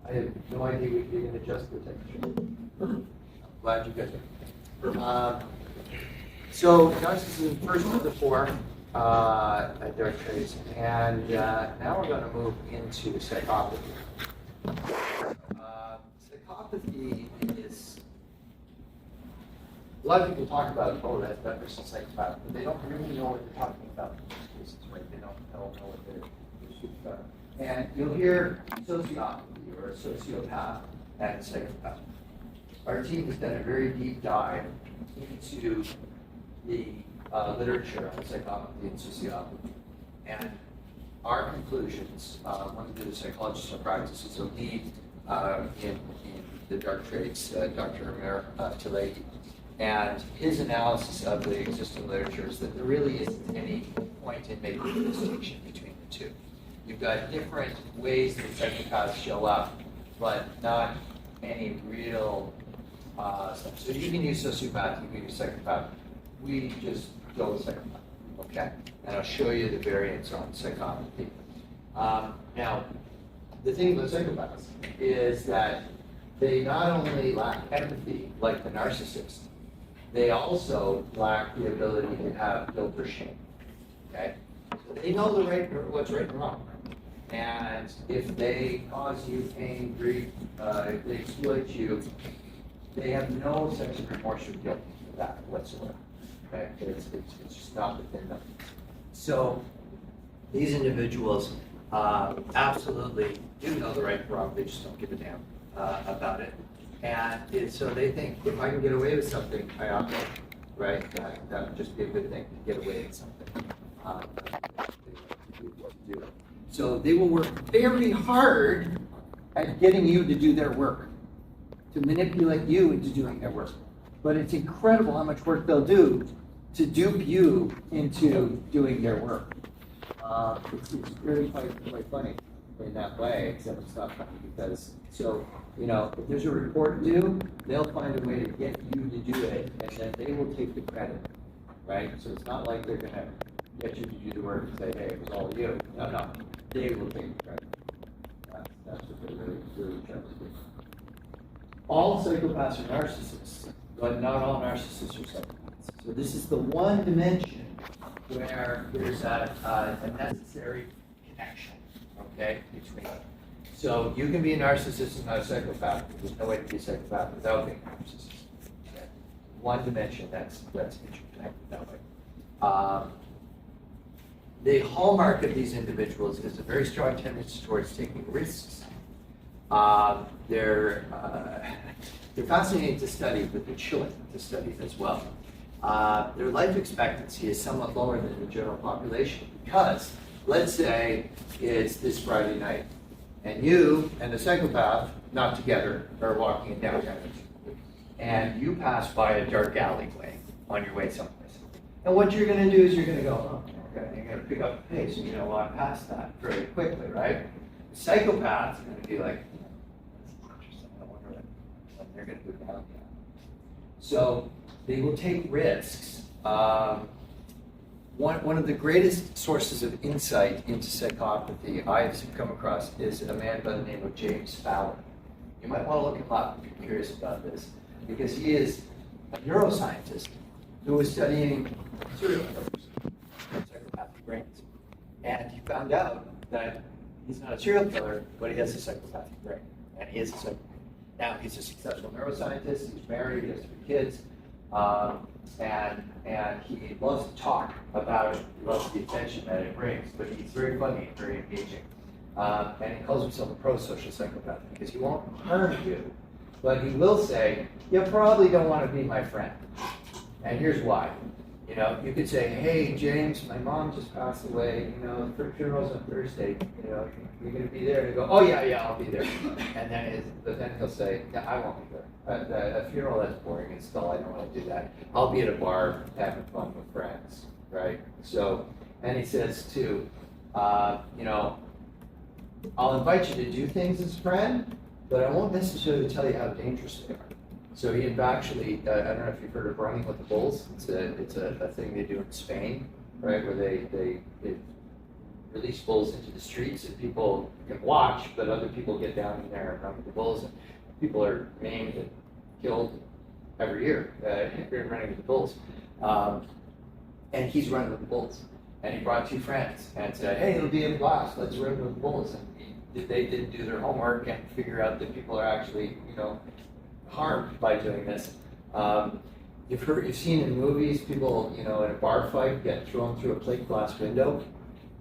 I have no idea we can adjust the temperature. Glad you guys are. So narcissism, first of the four dark traits, and now we're going to move into psychopathy. Psychopathy is, a lot of people talk about, oh, that person's psychopath, but they don't really know what they're talking about in most cases, right? They don't know what they're shooting about. And you'll hear sociopathy or a sociopath and a psychopath. Our team has done a very deep dive into the literature on psychopathy and sociopathy. And our conclusions, one of the psychologists in practice is a lead in the dark traits, Dr. Amir Tlaib. And his analysis of the existing literature is that there really isn't any point in making a distinction between the two. You've got different ways that psychopaths show up, but not any real stuff. So you can use sociopath, you can use psychopath. We just go with psychopath, okay? And I'll show you the variants on psychopathy. Now, the thing with psychopaths is that they not only lack empathy like the narcissist, they also lack the ability to have guilt or shame, okay? So they know what's right and wrong. And if they cause you pain, grief, if they exploit you, they have no sense of remorse or guilt for that whatsoever. Okay? It's just not within them. So these individuals absolutely do know the right and wrong, they just don't give a damn about it. And so they think, if I can get away with something, I ought to, right? That would just be a good thing to get away with something. To do it. So they will work very hard at getting you to do their work, to manipulate you into doing their work. But it's incredible how much work they'll do to dupe you into doing their work. It's really quite funny in that way, except it's not funny because, so, you know, if there's a report due, they'll find a way to get you to do it, and then they will take the credit, right? So it's not like they're going to get you to do the work and say, hey, it was all you. No, they will take the credit. That's what they're really trying to do. All psychopaths are narcissists, but not all narcissists are psychopaths. So this is the one dimension where there's a necessary connection, okay, between them. So you can be a narcissist and not a psychopath. There's no way to be a psychopath without being a narcissist. Okay? One dimension that's interconnected that way. The hallmark of these individuals is a very strong tendency towards taking risks. They're fascinating to study, but they're chilling to study as well. Their life expectancy is somewhat lower than the general population because, let's say it's this Friday night, and you and the psychopath, not together, are walking in downtown, and you pass by a dark alleyway on your way someplace. And what you're going to do is you're going to go, oh, okay, you're going to pick up the pace, and you know, walk past that very quickly, right? The psychopath's going to be like, that's interesting, I wonder when they're going to go down here. So they will take risks. One of the greatest sources of insight into psychopathy I've come across is a man by the name of James Fallon. You might want to look him up if you're curious about this, because he is a neuroscientist who was studying serial killers and psychopathic brains. And he found out that he's not a serial killer, but he has a psychopathic brain. And he is a psychopath. Now, he's a successful neuroscientist, he's married, he has 3 kids. And he loves to talk about it. He loves the attention that it brings, but he's very funny and very engaging. And he calls himself a pro-social psychopath because he won't harm you, but he will say, you probably don't want to be my friend. And here's why. You know, you could say, hey, James, my mom just passed away, you know, the funeral's on Thursday, you know, you're going to be there? And you go, oh, yeah, I'll be there. And then he'll say, yeah, I won't be there. A funeral, that's boring and still, I don't want to do that. I'll be at a bar having fun with friends, right? So, and he says, too, you know, I'll invite you to do things as a friend, but I won't necessarily tell you how dangerous they are. So he actually, I don't know if you've heard of running with the bulls. It's a thing they do in Spain, right? Where they release bulls into the streets and people can watch, but other people get down in there and run with the bulls, and people are maimed and killed every year running with the bulls. And he's running with the bulls. And he brought 2 friends and said, hey, it'll be a blast, let's run with the bulls. And they didn't do their homework and figure out that people are actually, harmed by doing this. You've seen in movies people, in a bar fight get thrown through a plate glass window,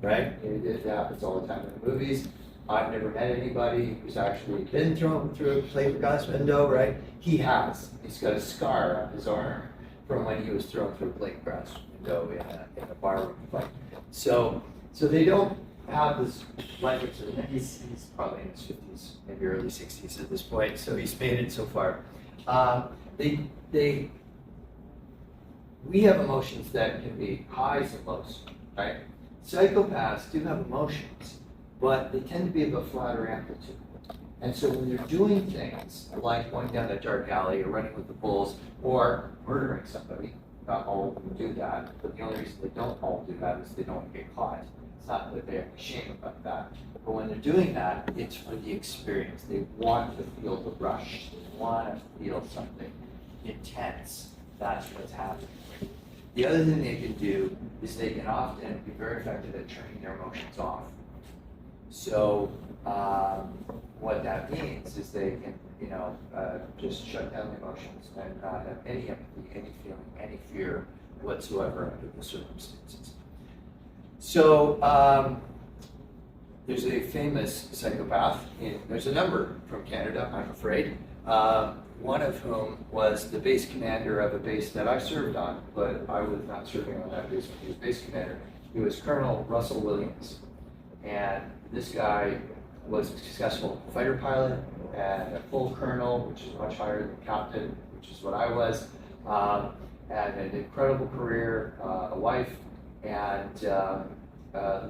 right? It happens all the time in the movies. I've never met anybody who's actually been thrown through a plate glass window, right? He has. He's got a scar on his arm from when he was thrown through a plate glass window in a bar fight. So they don't have this language. He's probably in his 50s, maybe early 60s at this point, so he's made it so far. We have emotions that can be highs and lows, right? Psychopaths do have emotions, but they tend to be of a flatter amplitude. And so when they're doing things like going down a dark alley or running with the bulls or murdering somebody, not all of them do that, but the only reason they don't all do that is they don't want to get caught. It's not that they have shame about that. But when they're doing that, it's for the experience. They want to feel the rush. They want to feel something intense. That's what's happening. The other thing they can do is they can often be very effective at turning their emotions off. So what that means is they can, just shut down the emotions and not have any empathy, any feeling, any fear whatsoever under the circumstances. So there's a famous psychopath, there's a number from Canada, I'm afraid, one of whom was the base commander of a base that I served on, but I was not serving on that base when he was base commander. He was Colonel Russell Williams. And this guy was a successful fighter pilot and a full colonel, which is much higher than captain, which is what I was, and an incredible career, a wife, and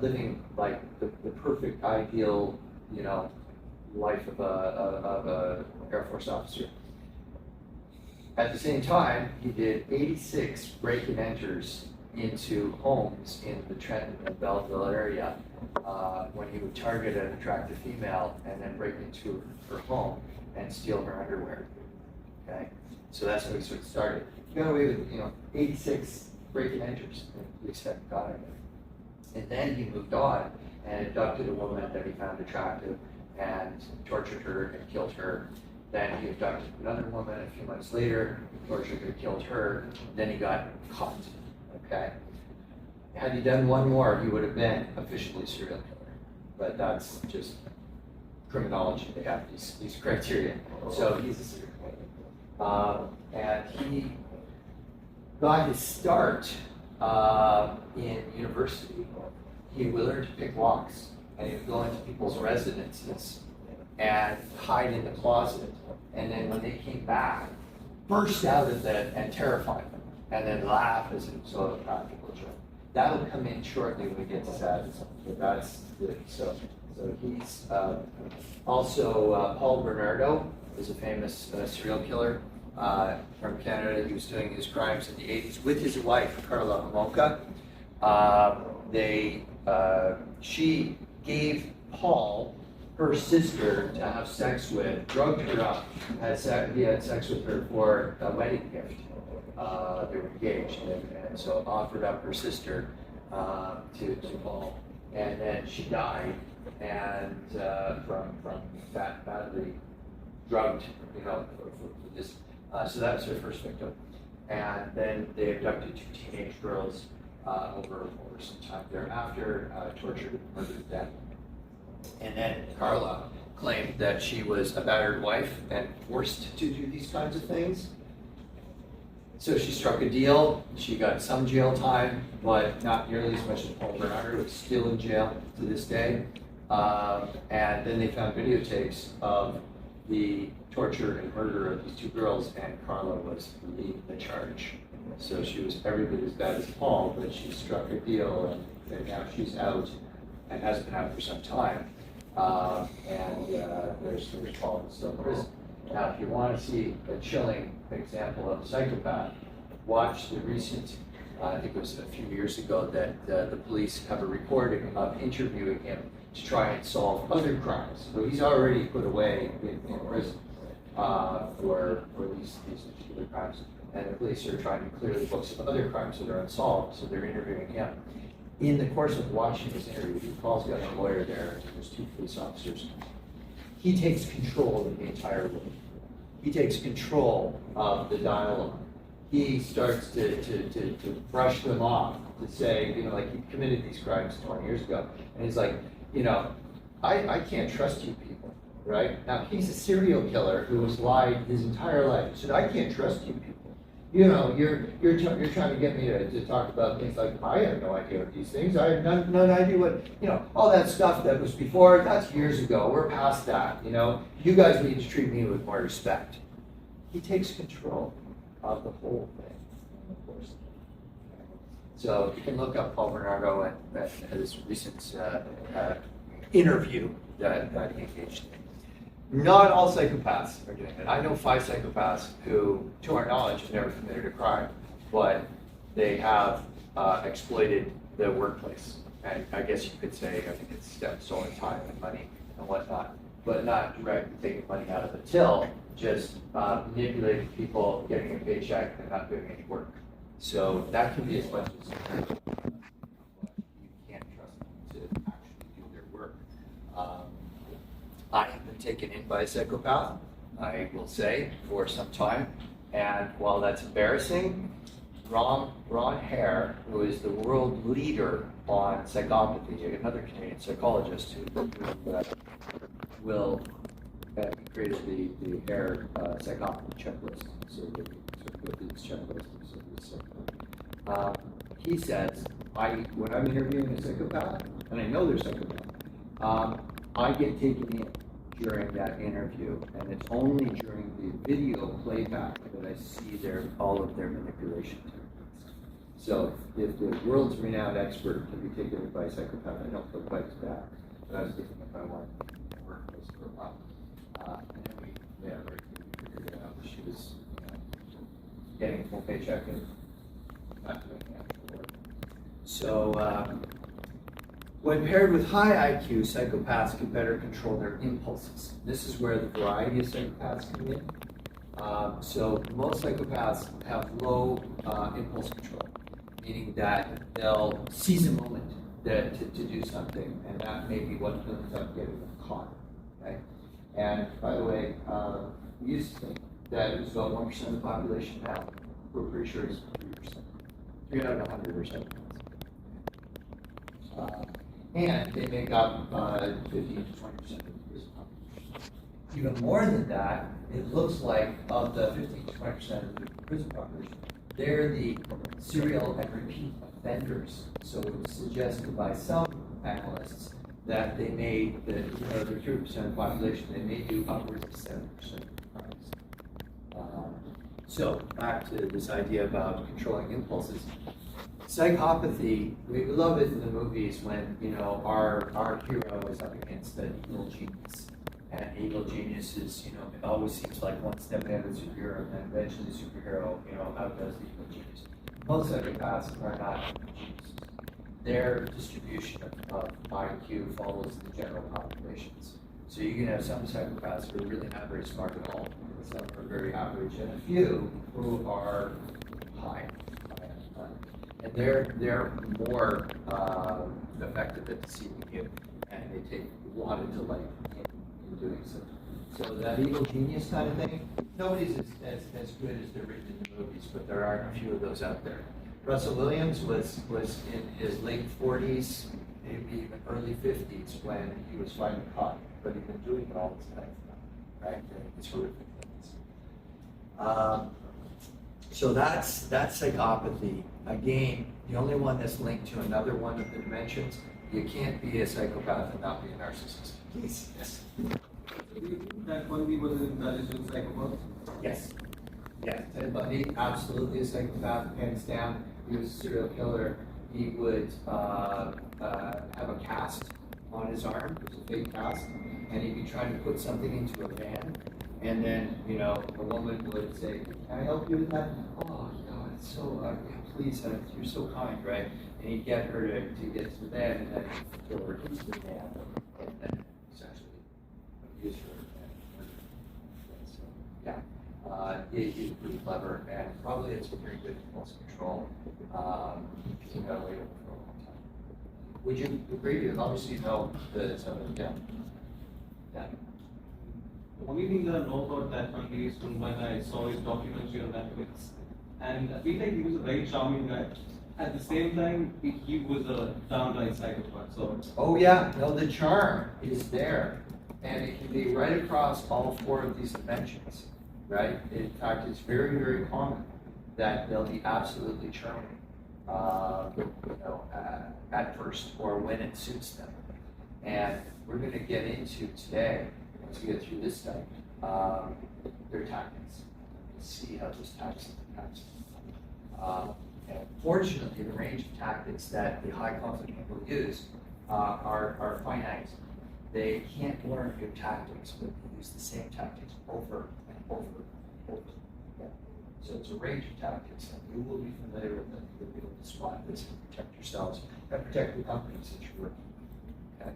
living like the perfect, ideal, life of a Air Force officer. At the same time, he did 86 break-and enters into homes in the Trenton and Belleville area when he would target an attractive female and then break into her home and steal her underwear. Okay, so that's how he sort of started. He got away with 86 break-and enters. We expect got him. And then he moved on and abducted a woman that he found attractive and tortured her and killed her. Then he abducted another woman a few months later, tortured her, killed her. Then he got caught. Okay. Had he done one more, he would have been officially a serial killer. But that's just criminology. They have these criteria. So he's a serial killer. And he got his start in university. He learned to pick locks, and he would go into people's residences and hide in the closet. And then when they came back, burst out of that and terrify them, and then laugh as if so a practical joke. That'll come in shortly when we get to sadism. But that's good. So he's also Paul Bernardo is a famous serial killer from Canada. He was doing his crimes in the 80s with his wife, Karla Homolka. She gave Paul her sister to have sex with, drugged her up, he had sex with her for a wedding gift. They were engaged, and so offered up her sister to Paul, and then she died, and from badly drugged, for this. So that was her first victim, and then they abducted 2 teenage girls over some time thereafter, tortured and murdered them. And then Karla claimed that she was a battered wife and forced to do these kinds of things. So she struck a deal. She got some jail time, but not nearly as much as Paul Bernardo, who is still in jail to this day. And then they found videotapes of the torture and murder of these 2 girls, and Karla was leading the charge. So she was every bit as bad as Paul, but she struck a deal, and now she's out, and has been out for some time. There's Paul still in prison. Now, if you want to see a chilling example of a psychopath, watch the recent I think it was a few years ago, that the police have a recording of interviewing him to try and solve other crimes. So he's already put away in prison for these particular crimes. And the police are trying to clear the books of other crimes that are unsolved, so they're interviewing him. In the course of watching this interview, he calls the other lawyer there, and there's 2 police officers. He takes control of the entire room. He takes control of the dialogue. He starts to brush them off, to say, like he committed these crimes 20 years ago. And he's like, I can't trust you people, right? Now, he's a serial killer who has lied his entire life. He said, I can't trust you people. You're trying to get me to talk about things like, I have no idea what these things, I have none idea what, all that stuff that was before, that's years ago, we're past that, you guys need to treat me with more respect. He takes control of the whole thing, of course. So you can look up Paul Bernardo at his recent interview that he engaged in. Not all psychopaths are doing it. I know 5 psychopaths who, to our knowledge, have never committed a crime, but they have exploited the workplace. And I guess you could say, I think it's stolen time and money and whatnot, but not directly taking money out of the till, just manipulating people, getting a paycheck, and not doing any work. So that can be as much as you can't trust them to actually do their work. I have been taken in by a psychopath, I will say, for some time. And while that's embarrassing, Ron Hare, who is the world leader on psychopathy, another Canadian psychologist who will created the Hare psychopathy checklist. So the checklist. He says, when I'm interviewing a psychopath, and I know they're psychopath, I get taken in during that interview, and it's only during the video playback that I see all of their manipulation techniques. So if the world's renowned expert can be taken in by a psychopath, I don't feel quite as bad. But I was thinking if I wanted to work with for a while. And then we figured it out. She was getting a full paycheck and not doing the actual work. So when paired with high IQ, psychopaths can better control their impulses. This is where the variety of psychopaths come in. So most psychopaths have low impulse control, meaning that they'll seize a moment to do something, and that may be what ends up getting them caught. Okay? And by the way, we used to think that it was about 1% of the population. Now we're pretty sure it's 3%. 3 out of 100 are psychopaths. And they make up 15 to 20% of the prison population. Even more than that, it looks like of the 15 to 20% of the prison population, they're the serial and repeat offenders. So it's suggested by some analysts that they may, they're 30% of the population, they may do upwards of 70% of crimes. So back to this idea about controlling impulses. Psychopathy, we love it in the movies when, our hero is up against an evil genius. And evil genius is, it always seems like one step ahead of the superhero, and then eventually the superhero, outdoes the evil genius. Most psychopaths are not evil geniuses. Their distribution of IQ follows the general populations. So you can have some psychopaths who are really not very smart at all, some are very average, and a few who are high. And they're more effective at deceiving you, and they take a lot of delight in doing so. So that evil genius kind of thing, nobody's as good as they're written in the movies, but there are a few of those out there. Russell Williams was in his late 40s, maybe even early 50s when he was finally caught, but he'd been doing it all his life now, right? And it's horrific things. So that's psychopathy. Again, the only one that's linked to another one of the dimensions. You can't be a psychopath and not be a narcissist. Please, yes. Do you think that Bundy was an intelligent psychopath? Yes. Yeah, Ted Bundy, absolutely a psychopath, hands down. He was a serial killer. He would have a cast on his arm, it was a fake cast, and he'd be trying to put something into a van, and then, a woman would say, "Can I help you with that?" "Oh, it's so please, you're so kind, right? And he'd get her to get to the bed and then throw her into the bed and then essentially abuse her and murder her. And so, yeah, he's pretty clever and probably has some very good impulse control because he got away with it for a long time. Would you agree? Because obviously you know the some of them. Yeah. The only thing that I know about that country is from when I saw his documentary on Netflix. And I feel like he was a very charming guy. At the same time, he was a downright psychopath. So, Oh yeah, no, the charm is there, and it can be right across all four of these dimensions, right? In fact, it's very, very common that they'll be absolutely charming, at first or when it suits them. And we're going to get into today, once we get through this stuff, their tactics. We'll see how those tactics impact. And fortunately, the range of tactics that the high conflict people use are finite. They can't learn new tactics, but they use the same tactics over and over and over. Yeah. So it's a range of tactics, and you will be familiar with them. You'll be able to spot this and protect yourselves and protect the companies that you're working with. Okay.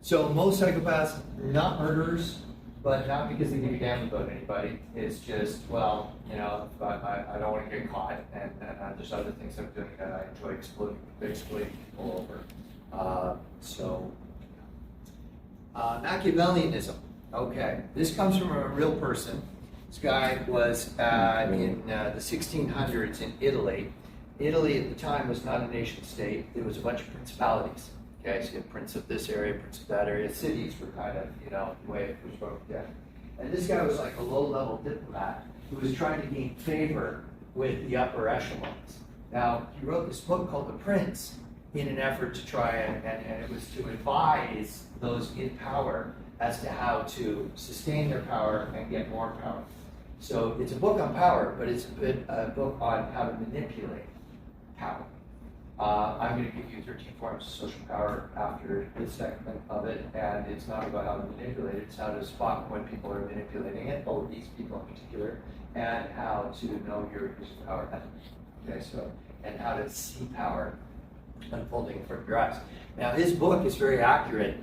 So most psychopaths, not murderers, but not because they give a damn about anybody. It's just, well, I don't want to get caught, and there's other things I'm doing that I enjoy exploiting people over. Machiavellianism. Okay, this comes from a real person. This guy was in the 1600s in Italy. Italy at the time was not a nation state. It was a bunch of principalities. Okay, so you have prince of this area, prince of that area. Cities were kind of, the way it was broken down. And this guy was like a low-level diplomat who was trying to gain favor with the upper echelons. Now, he wrote this book called The Prince in an effort to try and it was to advise those in power as to how to sustain their power and get more power. So it's a book on power, but it's a book on how to manipulate power. I'm going to give you 13 forms of social power after this segment of it, and it's not about how to manipulate it, it's how to spot when people are manipulating it, both these people in particular, and how to know your use of power. Okay, so, and how to see power unfolding in front of your eyes. Now, his book is very accurate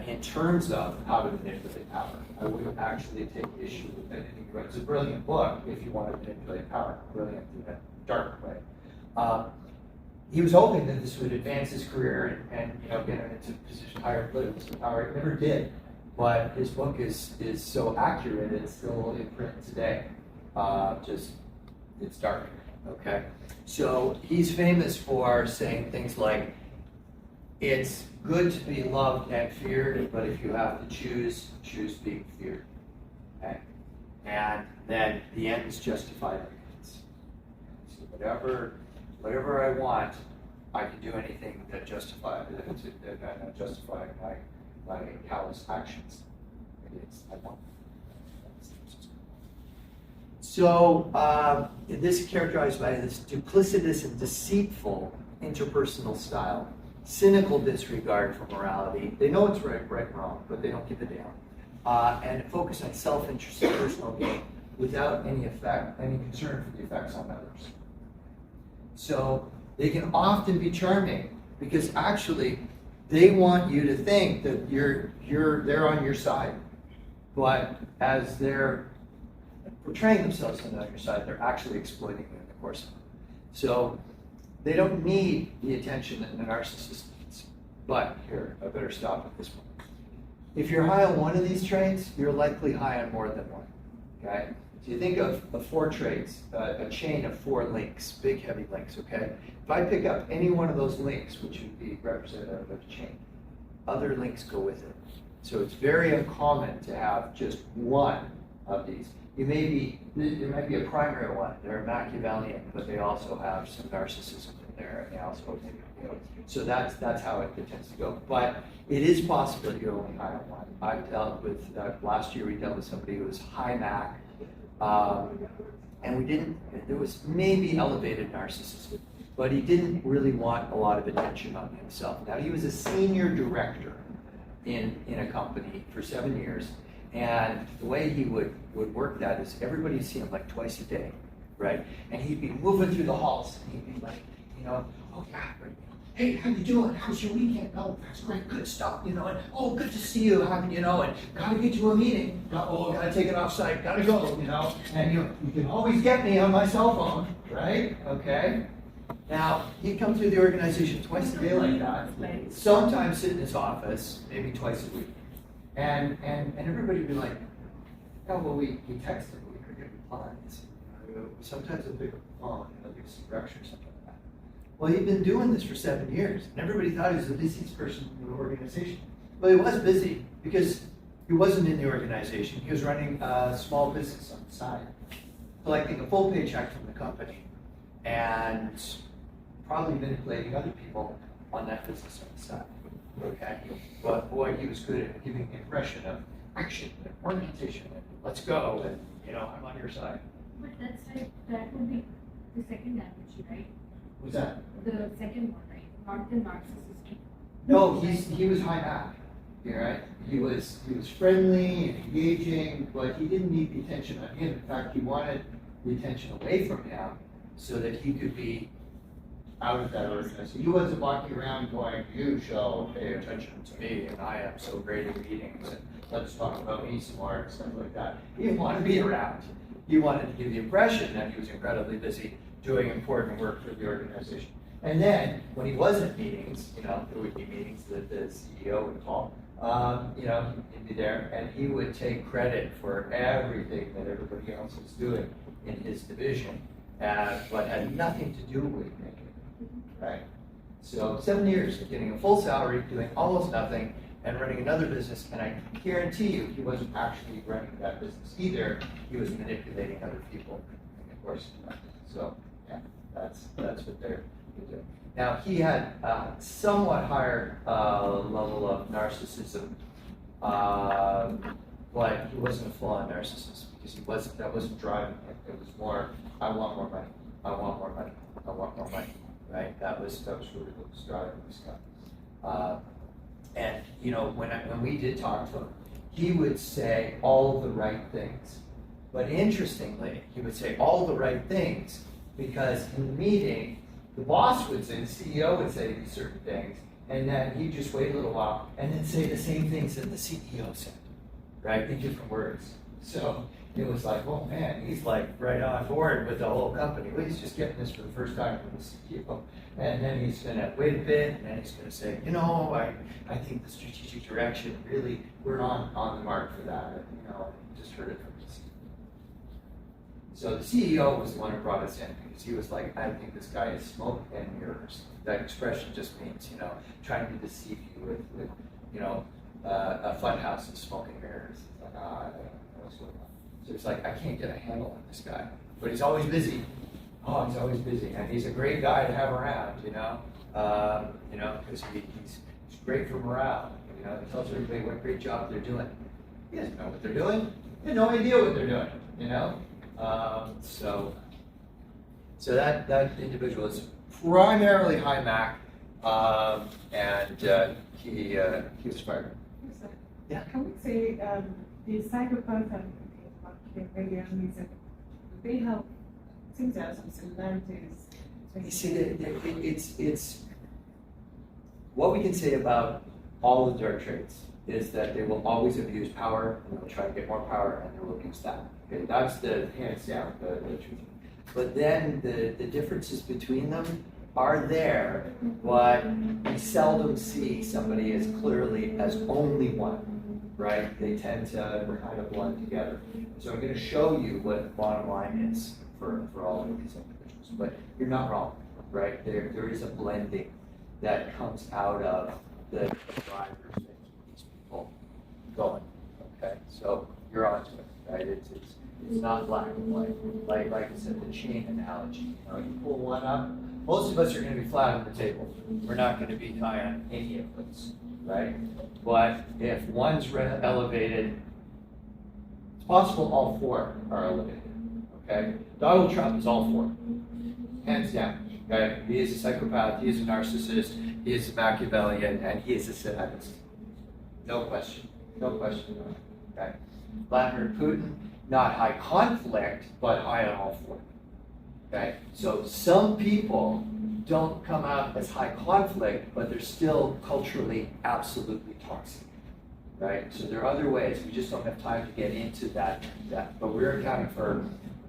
in terms of how to manipulate power. I wouldn't actually take issue with anything. It's a brilliant book if you want to manipulate power, brilliant in a dark way. He was hoping that this would advance his career and get him into a position higher political power. It never did, but his book is so accurate it's still in print today. It's dark. Okay, so he's famous for saying things like, "It's good to be loved and feared, but if you have to choose being feared." Okay, and then the ends justify the means. So whatever I want, I can do anything that justify my callous actions. I want. So this is characterized by this duplicitous and deceitful interpersonal style, cynical disregard for morality. They know it's right and wrong, but they don't give a damn. And focus on self-interest and personal gain without any concern for the effects on others. So they can often be charming because actually they want you to think that they're on your side. But as they're portraying themselves on your side, they're actually exploiting you in the course of it. So they don't need the attention that the narcissist needs. But here, I better stop at this point. If you're high on one of these traits, you're likely high on more than one. Okay? So you think of 4 traits, a chain of 4 links, big heavy links, okay? If I pick up any one of those links, which would be representative of a chain, other links go with it. So it's very uncommon to have just one of these. There might be a primary one. They're Machiavellian, but they also have some narcissism in there, and they also, so that's how it tends to go. But it is possible that you're only high on one. I've dealt with, last year we dealt with somebody who was high Mac, and there was maybe elevated narcissism, but he didn't really want a lot of attention on himself. Now, he was a senior director in a company for 7 years, and the way he would work that is everybody would see him like twice a day, right? And he'd be moving through the halls, and he'd be like, oh yeah, hey, how you doing? How's your weekend? Oh, that's great, good stuff, and oh, good to see you, and gotta get to a meeting. Gotta take it off site, gotta go, and you can always get me on my cell phone, right? Okay. Now, he'd come through the organization twice a day like that, sometimes sit in his office, maybe twice a week. And everybody would be like, oh, well, we texted, but we couldn't get replies. Sometimes they'll pick up the phone, give us some direction or something like that. Well, he'd been doing this for 7 years, and everybody thought he was the busiest person in the organization. Well, he was busy because he wasn't in the organization. He was running a small business on the side, collecting a full paycheck from the company, and probably manipulating other people on that business on the side. Okay? But boy, he was good at giving the impression of action and orientation and let's go, and I'm on your side. But that would be the second language, right? What's that? The second one, right? Not the narcissistic. No, he was high back. Right? He was friendly and engaging, but he didn't need the attention on him. In fact, he wanted the attention away from him so that he could be out of that organization. He wasn't walking around going, you shall pay attention to me, and I am so great at meetings, and let's talk about me some more, and stuff like that. He didn't want to be around. He wanted to give the impression that he was incredibly busy doing important work for the organization. And then, when he wasn't meetings, there would be meetings that the CEO would call, he'd be there, and he would take credit for everything that everybody else was doing in his division, but had nothing to do with making it, right? So 7 years of getting a full salary, doing almost nothing, and running another business, and I guarantee you, he wasn't actually running that business either. He was manipulating other people, of course. So yeah, that's what they're doing. Now he had a somewhat higher level of narcissism, but he wasn't a full-on narcissist because that wasn't driving him. It was more, I want more money, I want more money, I want more money. Right? That was really what was driving this guy. And when we did talk to him, he would say all the right things. But interestingly, he would say all the right things because in the meeting, the boss would say, the CEO would say these certain things, and then he'd just wait a little while and then say the same things that the CEO said, right? In different words. So it was like, oh man, he's like right on board with the whole company. Well, he's just getting this for the first time from the CEO. And then he's going to wait a bit, and then he's going to say, I think the strategic direction, really, we're on the mark for that. Just heard it from the CEO. So the CEO was the one who brought us in because he was like, I think this guy is smoke and mirrors. That expression just means, trying to deceive you with a fun house of smoke and mirrors. It's like, I don't know what's going on. So it's like, I can't get a handle on this guy. But he's always busy. Oh, he's always busy. And he's a great guy to have around, because he's great for morale. He tells everybody what a great job they're doing. He doesn't know what they're doing. He has no idea what they're doing, So that individual is primarily high Mac, and he was fired. Yeah. Can we say the psychopath and the Machiavellian, they have, seems to have some similarities? You see, it's what we can say about all the dark traits is that they will always abuse power, and they'll try to get more power, and they will abuse that. Okay, that's the hands down the truth. But then the differences between them are there, but we seldom see somebody as clearly as only one, right? They tend to kind of blend together. So I'm going to show you what the bottom line is for all of these individuals. But you're not wrong, right? There is a blending that comes out of the drivers that keep these people going. Okay, so you're onto it, right? It's not black and white. Like I said, the chain analogy. You pull one up. Most of us are going to be flat on the table. We're not going to be high on any of those, right? But if one's elevated, it's possible all four are elevated. Okay, Donald Trump is all four, hands down. Okay, he is a psychopath. He is a narcissist. He is a Machiavellian, and he is a sadist. No question. No question. Okay, Vladimir Putin. Not high conflict, but high on all four. Okay, so some people don't come out as high conflict, but they're still culturally absolutely toxic, right? So there are other ways. We just don't have time to get into that. But we're accounting for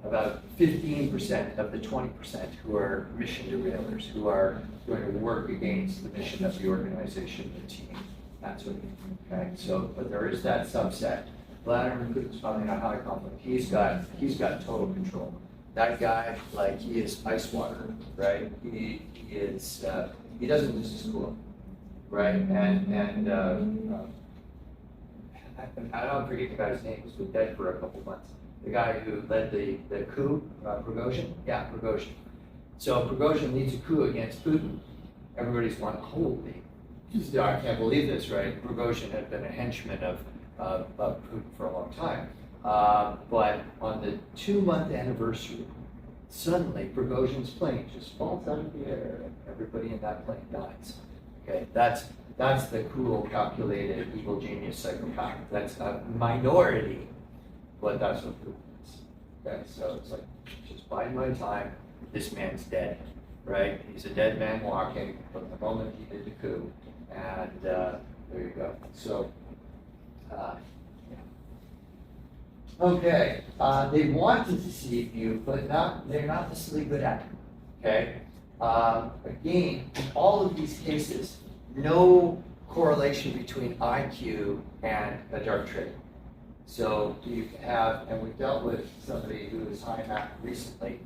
about 15% of the 20% who are mission derailers, who are going to work against the mission of the organization, the team, that sort of thing. Okay, so but there is that subset. Vladimir Putin's probably not high conflict. He's got total control. That guy, like, he is ice water, right? He is he doesn't lose his cool, right? And I don't forget the guy's name. He's been dead for a couple months. The guy who led the coup, Prigozhin? Yeah, Prigozhin. So Prigozhin leads a coup against Putin. Everybody's going, holy, I can't believe this, right? Prigozhin had been a henchman of Putin for a long time. But on the 2-month anniversary, suddenly Prigozhin's plane just falls out of the air and everybody in that plane dies. Okay, that's the cruel, calculated, evil genius psychopath. That's a minority, but that's what Putin is. Okay, so it's like, just biding my time, this man's dead, right? He's a dead man walking from the moment he did the coup, and there you go. So, okay, they want to deceive you, but they're not necessarily good at it, okay? Again, in all of these cases, no correlation between IQ and a dark trait. So you have, and we dealt with somebody who was high math recently,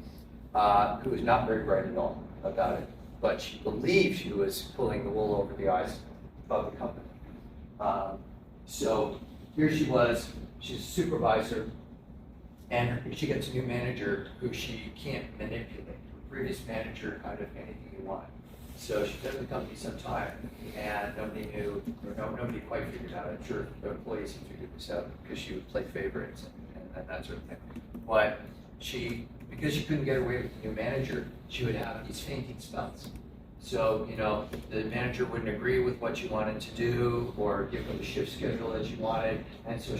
who was not very bright at all about it, but she believed she was pulling the wool over the eyes of the company. So here she was, she's a supervisor, and she gets a new manager who she can't manipulate. Her previous manager, kind of anything you want. So she's been with the company some time, and nobody knew, or nobody quite figured out. I'm sure the employees had figured this out because she would play favorites and that sort of thing. But because she couldn't get away with the new manager, she would have these fainting spells. So, the manager wouldn't agree with what you wanted to do or give her the shift schedule that you wanted, and so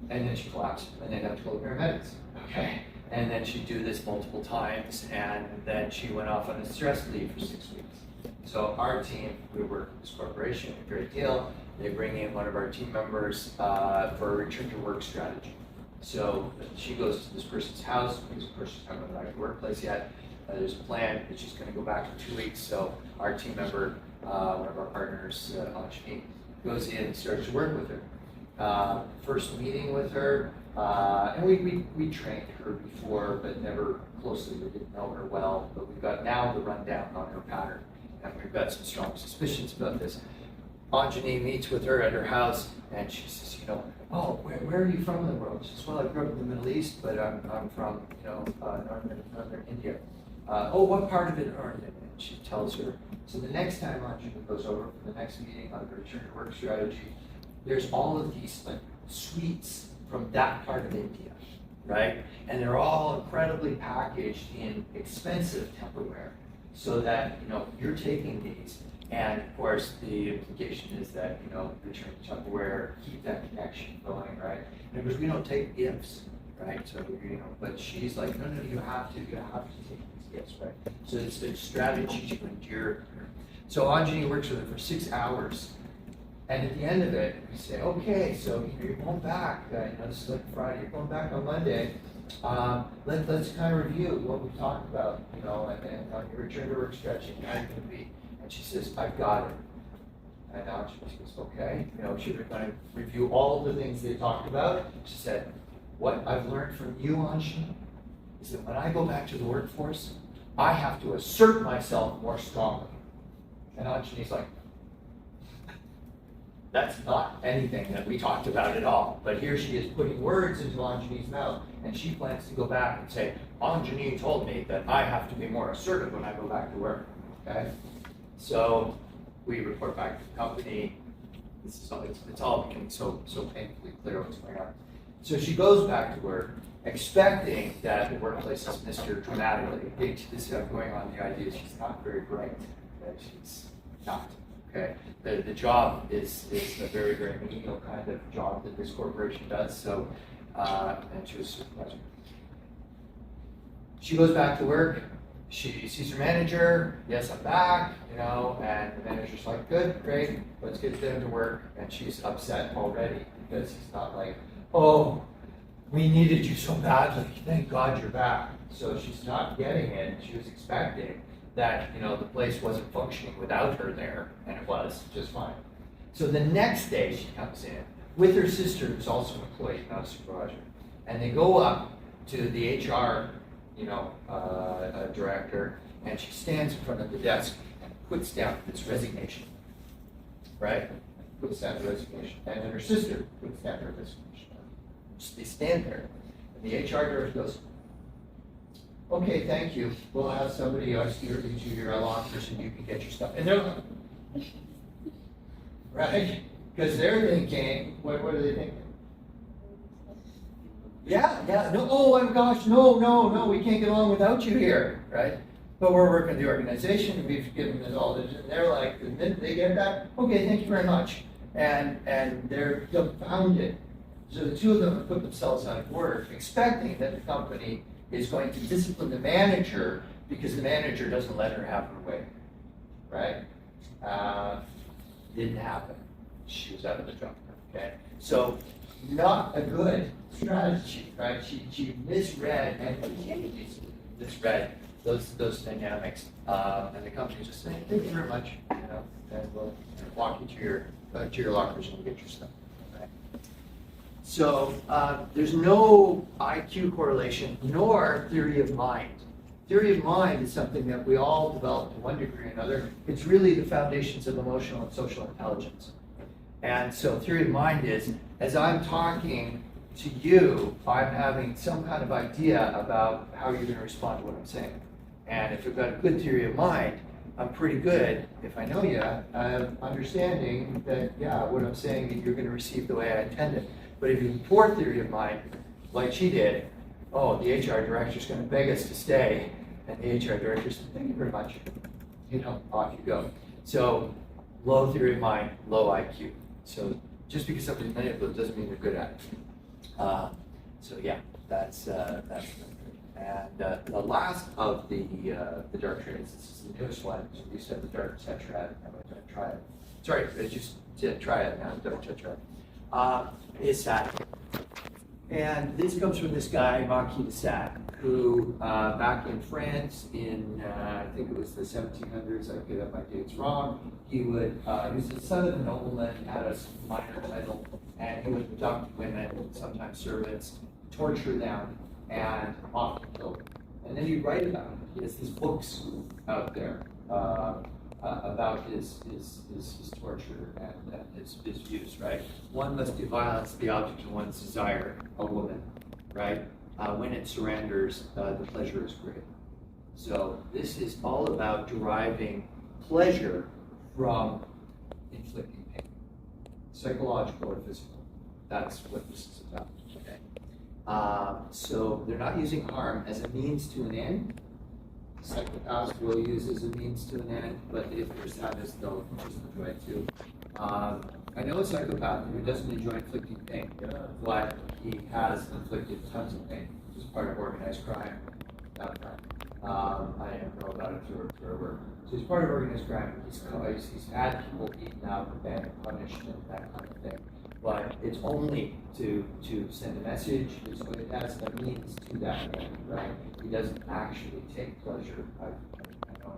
and then she collapsed, and they'd have to call the paramedics, okay? And then she'd do this multiple times, and then she went off on a stress leave for 6 weeks. So our team, we work with this corporation a great deal. They bring in one of our team members for a return to work strategy. So she goes to this person's house, because the person's not going back to the workplace yet. There's a plan that she's going to go back for 2 weeks. So our team member, one of our partners, Anshni, goes in and starts to work with her. First meeting with her, and we trained her before, but never closely. We didn't know her well, but we've got now the rundown on her pattern, and we've got some strong suspicions about this. Anjani meets with her at her house, and she says, oh, where are you from in the world? She says, well, I grew up in the Middle East, but I'm from, northern India. Oh, what part of it are you in? And she tells her. So the next time Anjani goes over for the next meeting on the return to work strategy, there's all of these sweets from that part of India, right? And they're all incredibly packaged in expensive Tupperware, so that you're taking these. And of course, the implication is that return to Tupperware, keep that connection going, right? And because we don't take gifts, right? So but she's like, no, you have to take these gifts, right? So it's a strategy to endear her. So Anjani works with her for 6 hours. And at the end of it, we say, okay, so you're going back, this is like Friday, you're going back on Monday. Let's kind of review what we talked about, and on your return to work strategy, how you're going to be. And she says, I've got it. And now she goes, okay. She would kind of review all of the things they talked about. She said, what I've learned from you, Anshni, is that when I go back to the workforce, I have to assert myself more strongly. And Anshani's like, that's not anything that we talked about at all. But here she is putting words into Anjani's mouth, and she plans to go back and say, Anjani told me that I have to be more assertive when I go back to work. Okay? So we report back to the company. It's all becoming so painfully clear what's going on. So she goes back to work, expecting that the workplace has missed her dramatically. This is going on, the idea is she's not very bright, that she's not. Okay, the job is a very, very menial kind of job that this corporation does. So, and she was supervisor. She goes back to work. She sees her manager. Yes, I'm back. And the manager's like, good, great. Let's get them to work. And she's upset already because he's not like, oh, we needed you so badly. Thank God you're back. So she's not getting it. She was expecting that, the place wasn't functioning without her there, and it was just fine. So the next day she comes in with her sister, who's also an employee, not a supervisor, and they go up to the HR, director, and she stands in front of the desk and puts down this resignation, right? Puts down the resignation, and then her sister puts down her resignation. They stand there, and the HR director goes, okay, thank you. We'll have somebody else here into your law person. You can get your stuff. And they're like, right? Because they're thinking, what are they thinking? Yeah, no, oh my gosh, no, we can't get along without you here, right? But we're working the organization, and we've given them all this, and they're like, the minute they get that, okay, thank you very much. And they're dumbfounded. So the two of them have put themselves out of work, expecting that the company is going to discipline the manager because the manager doesn't let her have her way, right? Didn't happen. She was out of the job, okay? So not a good strategy, right? She misread and misread those dynamics, and the company just saying, thank you very much, and we'll walk you to your lockers and get your stuff. So there's no IQ correlation, nor theory of mind. Theory of mind is something that we all develop to one degree or another. It's really the foundations of emotional and social intelligence. And so theory of mind is, as I'm talking to you, I'm having some kind of idea about how you're going to respond to what I'm saying. And if you've got a good theory of mind, I'm pretty good, if I know you, understanding that, yeah, what I'm saying, you're going to receive the way I intended. But if you have poor theory of mind, like she did, oh, the HR director's going to beg us to stay, and the HR director says, thank you very much. Off you go. So low theory of mind, low IQ. So just because somebody's manipulative doesn't mean they're good at it. So yeah, that's and the last of the dark trades, this is the newest one. So we said the dark tetrad. I'm going to try it. Sorry, just try it now. Dark tetrad. Is Sade. And this comes from this guy, Marquis de Sade, who back in France in, I think it was the 1700s, I get up my dates wrong, he was the son of a nobleman, had a minor title, and he would abduct women, sometimes servants, torture them, and often kill them. And then he'd write about it. He has these books out there about his torture and his views, right? One must do violence to the object of one's desire, a woman, right? When it surrenders, the pleasure is great. So this is all about deriving pleasure from inflicting pain, psychological or physical. That's what this is about, okay? So they're not using harm as a means to an end. Psychopaths will use as a means to an end, but if they're sadist, they'll just enjoy it too. I know a psychopath who doesn't enjoy inflicting pain, but he has inflicted tons of pain, which is part of organized crime. I didn't know about it through her work. So he's part of organized crime. He's had people eaten out and punished and that kind of thing. But it's only to send a message. It has a means to that end, right? He doesn't actually take pleasure. I know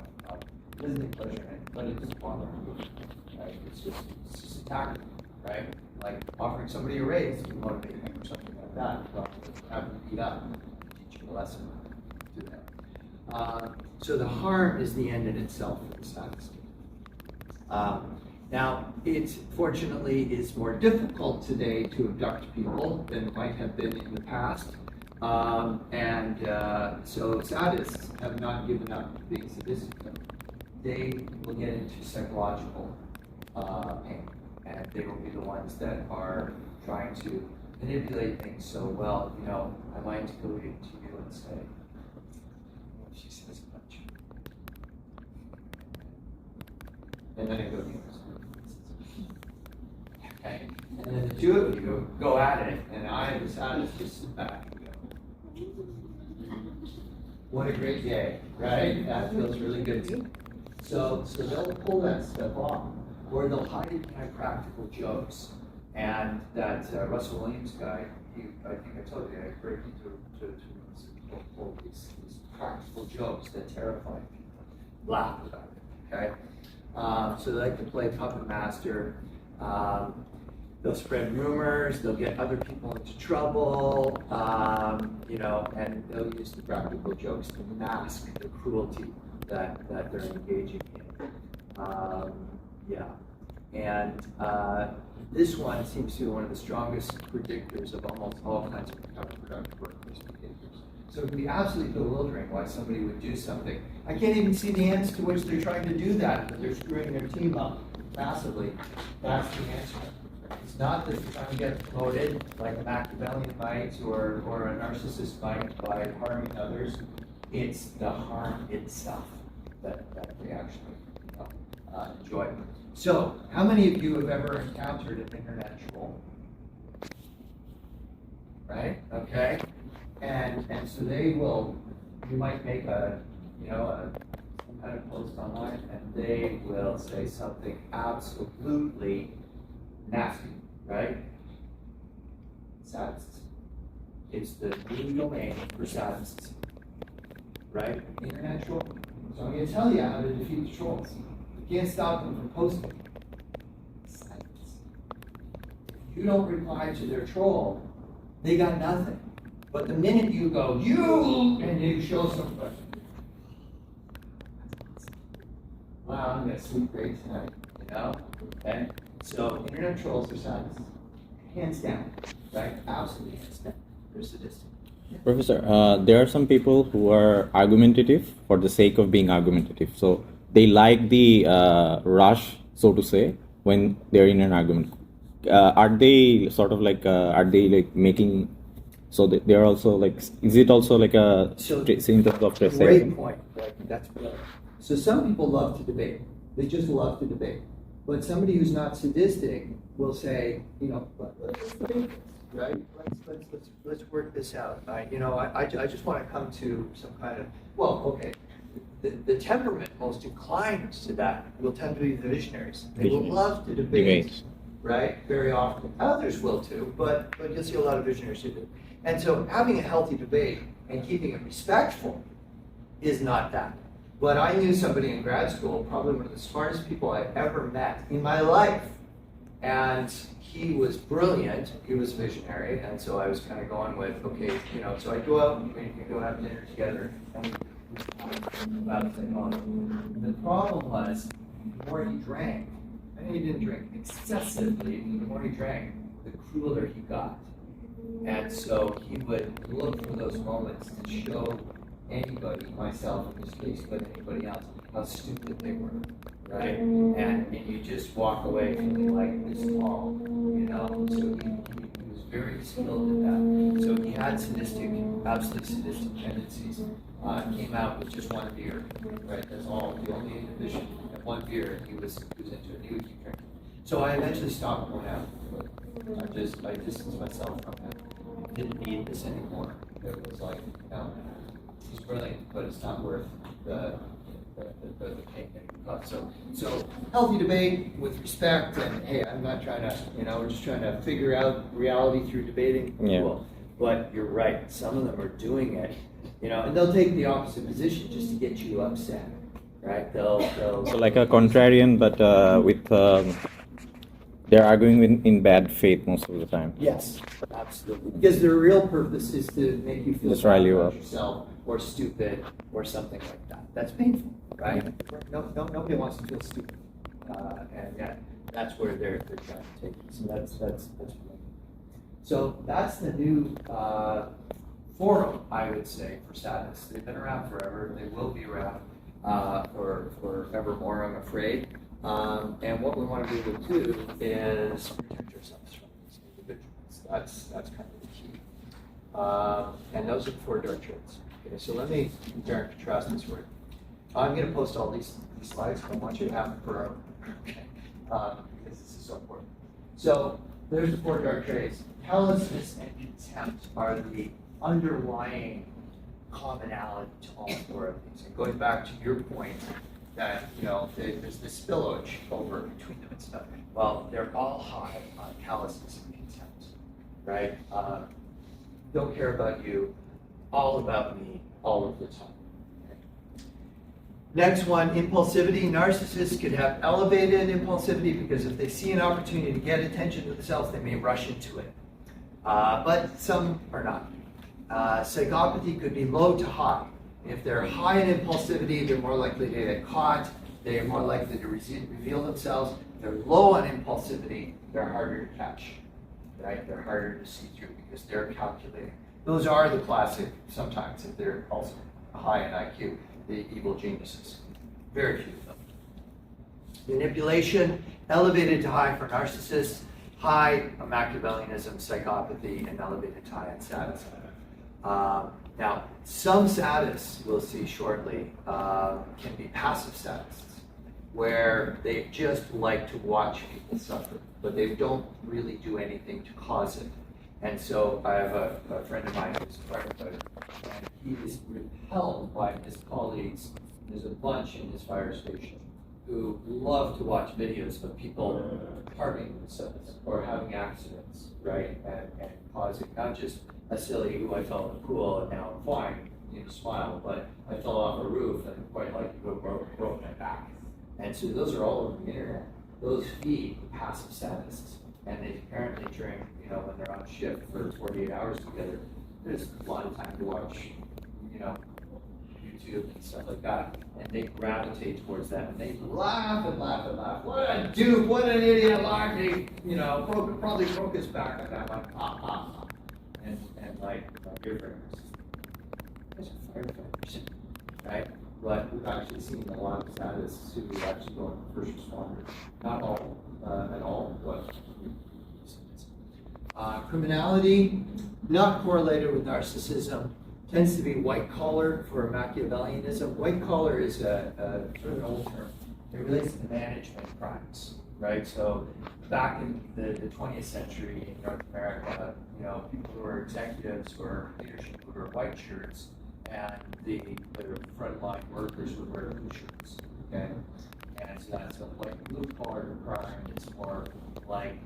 he doesn't take pleasure in it, but it doesn't bother him. Right? It's just a tactic, right? Like offering somebody a raise to motivate them or something like that. Well, have them beat up, teach you a lesson. Do that. So the harm is the end in itself for the sadist. Now, it fortunately is more difficult today to abduct people than it might have been in the past. So sadists have not given up being sadistic. They will get into psychological pain, and they will be the ones that are trying to manipulate things so well. I might go to you and say, well, she says a bunch. And then I go to you. Okay. And then the two of you go at it, and I, the sadist, just sit back and go. What a great day, right? That feels really good to me. So they'll pull that stuff off, or they'll hide it behind practical jokes. And that Russell Williams guy, I think I told you, I break into pull these practical jokes that terrify people. Laugh about it, okay? So they like to play puppet master. They'll spread rumors, they'll get other people into trouble, and they'll use the practical jokes to mask the cruelty that they're engaging in. And this one seems to be one of the strongest predictors of almost all kinds of counterproductive workplace behaviors. So it can be absolutely bewildering why somebody would do something. I can't even see the ends to which they're trying to do that, but they're screwing their team up massively. That's the answer. It's not that they're trying to get promoted like a Machiavellian might or a narcissist might by harming others. It's the harm itself that they actually enjoy. So, how many of you have ever encountered an internet troll? Right? Okay. And so you might make some kind of post online, and they will say something absolutely nasty, right? Sadists. It's the new domain for sadists, right? Internet troll. So I'm going to tell you how to defeat the trolls. You can't stop them from posting. Sadists. If you don't reply to their troll, they got nothing. But the minute you go, and you show some question. Wow, I'm going to sleep great tonight, okay? So internet trolls are sadists, hands down, right? Absolutely hands down. They're sadistic. Professor, there are some people who are argumentative for the sake of being argumentative. So they like the rush, so to say, when they're in an argument. Are they sort of like, making, so they're also like, is it also like a, in terms of Great point. That's brilliant. So some people love to debate. They just love to debate. But somebody who's not sadistic will say, let's debate this, right? Let's work this out. I just want to come to some kind of, the temperament most inclined to that will tend to be the visionaries. They will love to debate, right? Very often. Others will too, but you'll see a lot of visionaries who do. And so having a healthy debate and keeping it respectful is not that. But I knew somebody in grad school, probably one of the smartest people I ever met in my life. And he was brilliant, he was visionary, and so I was kind of going with, so I'd go out and we could go have dinner together, and we about it on. The problem was, the more he drank, and he didn't drink excessively, the more he drank, the crueler he got. And so he would look for those moments to show anybody, myself in this case, but anybody else, how stupid they were, right? And you just walk away feeling like this small, So he was very skilled at that. So he had absolutely sadistic tendencies. Came out with just one beer, right? That's all, the only inhibition. At one beer, he was into it. He would keep drinking. So I eventually stopped going out. I distanced myself from him. Didn't need this anymore. It was like, he's brilliant, but it's not worth the pain that he got. So healthy debate with respect, and hey, I'm not trying to, we're just trying to figure out reality through debating. Yeah. Cool. But you're right, some of them are doing it, and they'll take the opposite position just to get you upset, right? They'll So like a contrarian, but with they're arguing in bad faith most of the time. Yes, absolutely. Because their real purpose is to make you feel Just rile bad you about up. yourself or stupid or something like that. That's painful, right? Nobody wants to feel stupid, and yet that's where they're trying to take it. So that's brilliant. So that's the new forum, I would say, for sadists. They've been around forever. They will be around for evermore, I'm afraid. And what we want to be able to do is protect ourselves from these individuals. That's kind of the key. And those are the 4 dark traits. Okay, so let me compare and contrast this word. I'm going to post all these slides. I want you to have them forever. Okay, because this is so important. So there's the 4 dark traits. Callousness and contempt are the underlying commonality to all four of these. And going back to your point that, there's this spillage over between them and stuff. Well, they're all high on callousness and contempt, right? Don't care about you, all about me, all of the time. Next one, impulsivity. Narcissists could have elevated impulsivity because if they see an opportunity to get attention to themselves, they may rush into it. But some are not. Psychopathy could be low to high. If they're high in impulsivity, they're more likely to get caught. They are more likely to reveal themselves. If they're low on impulsivity, they're harder to catch, right? They're harder to see through because they're calculating. Those are the classic, sometimes, if they're also high in IQ, the evil geniuses. Very few of them. Manipulation, elevated to high for narcissists, high on Machiavellianism, psychopathy, and elevated to high on sadism. Now, some sadists, we'll see shortly, can be passive sadists, where they just like to watch people suffer, but they don't really do anything to cause it. And so I have a friend of mine who's a firefighter, and he is repelled by his colleagues. There's a bunch in his fire station who love to watch videos of people harming themselves or having accidents, right? And causing not just a silly, "Ooh, I fell in the pool and now I'm fine," smile, but I fell off a roof and quite likely to have broke my back. And so those are all over the internet. Those feed passive sadists. And they apparently during, when they're on shift for 48 hours together, there's a lot of time to watch, YouTube and stuff like that. And they gravitate towards that and they laugh and laugh and laugh. What a dude, what an idiot, laugh. He, probably broke his back on that one. And like, my dear friends, these are firefighters, right? But we've actually seen a lot of statists who actually go into first responders. Not all, at all, but criminality, not correlated with narcissism, tends to be white collar for Machiavellianism. White collar is a sort of an old term. It relates to management crimes, right? So back in the 20th century in North America, people who were executives or leadership would wear white shirts, and the frontline workers would wear blue shirts, okay? And so that's like blue collar crime. It's more like,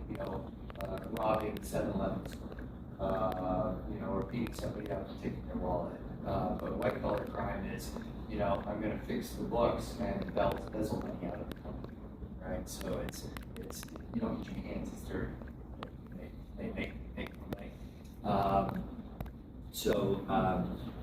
robbing 7-Eleven store, or beating somebody up and taking their wallet. But white collar crime is, I'm going to fix the books and embezzle money out of the company, right? So it's you don't get your hands dirty. They make money.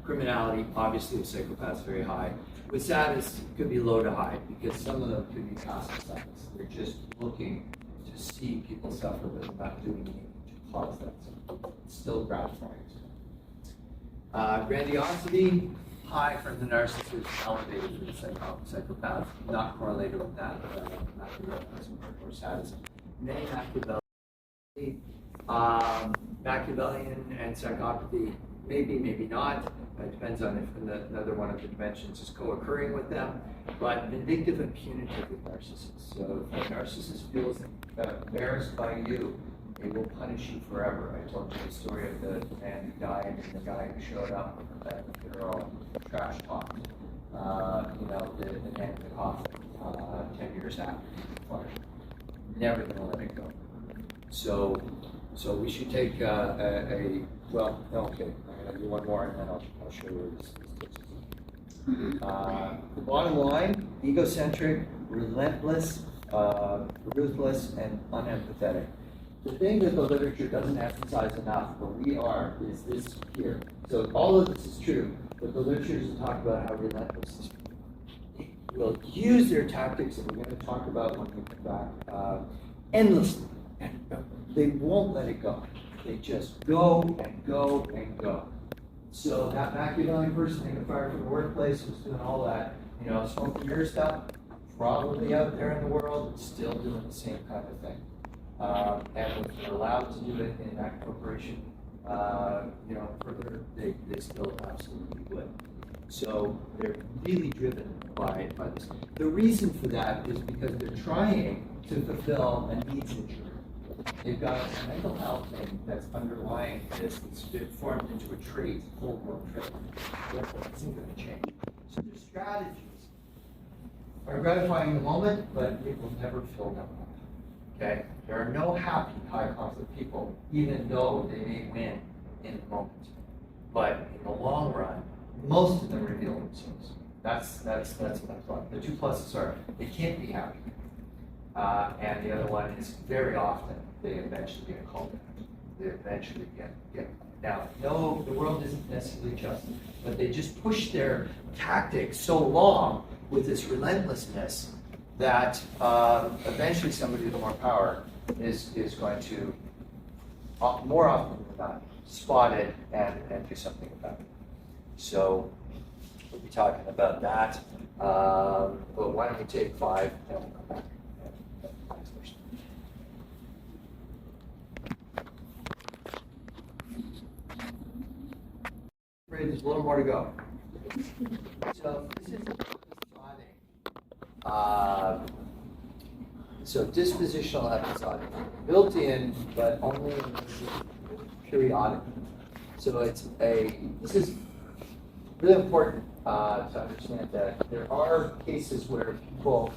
Criminality, obviously with psychopaths, very high. With sadists, it could be low to high because some of them could be passive sadists. They're just looking to see people suffer, but they're not doing anything to cause that suffering. It's still gratifying. Grandiosity, high from the narcissist, elevated for the psychopath, not correlated with that, Machiavellianism or sadism. Many Machiavellian and psychopathy, maybe not. It depends on if another one of the dimensions is co-occurring with them. But vindictive and punitive with narcissists. So if a narcissist feels embarrassed by you, they will punish you forever. I told you the story of the man who died and the guy who showed up at the funeral, trash talked. The man in the coffin 10 years after he was fired. Never going to let it go. So we should take okay. I'm going to do one more and then I'll show you where this takes us. The bottom line, egocentric, relentless, ruthless, and unempathetic. The thing that the literature doesn't emphasize enough, what we are, is this here. So all of this is true, but the literature doesn't talk about how relentless this is. They will use their tactics, and we're going to talk about when we come back, endlessly. And they won't let it go. They just go and go and go. So that Machiavellian person they got fired from the workplace was doing all that, smoking your stuff, probably out there in the world, still doing the same kind of thing. And if they're allowed to do it in that corporation, further, they still absolutely would. So they're really driven by this. The reason for that is because they're trying to fulfill a needs injury. They've got a mental health thing that's underlying this, that's been formed into a trait, full-blown trait. Therefore, it isn't going to change. So their strategies are gratifying in the moment, but it will never fill them up. Okay? There are no happy, high conflict people, even though they may win in the moment. But in the long run, most of them reveal themselves. That's what I thought. The two pluses are they can't be happy. And the other one is very often they eventually get called out. They eventually get now. No, the world isn't necessarily just, but they just push their tactics so long with this relentlessness that eventually somebody with more power is going to, more often than not, spot it and do something about it. So we'll be talking about that. But why don't we take 5 and we'll come back. Next question. There's a little more to go. So this is so dispositional episodic, built in, but only periodic. So this is really important to understand that there are cases where people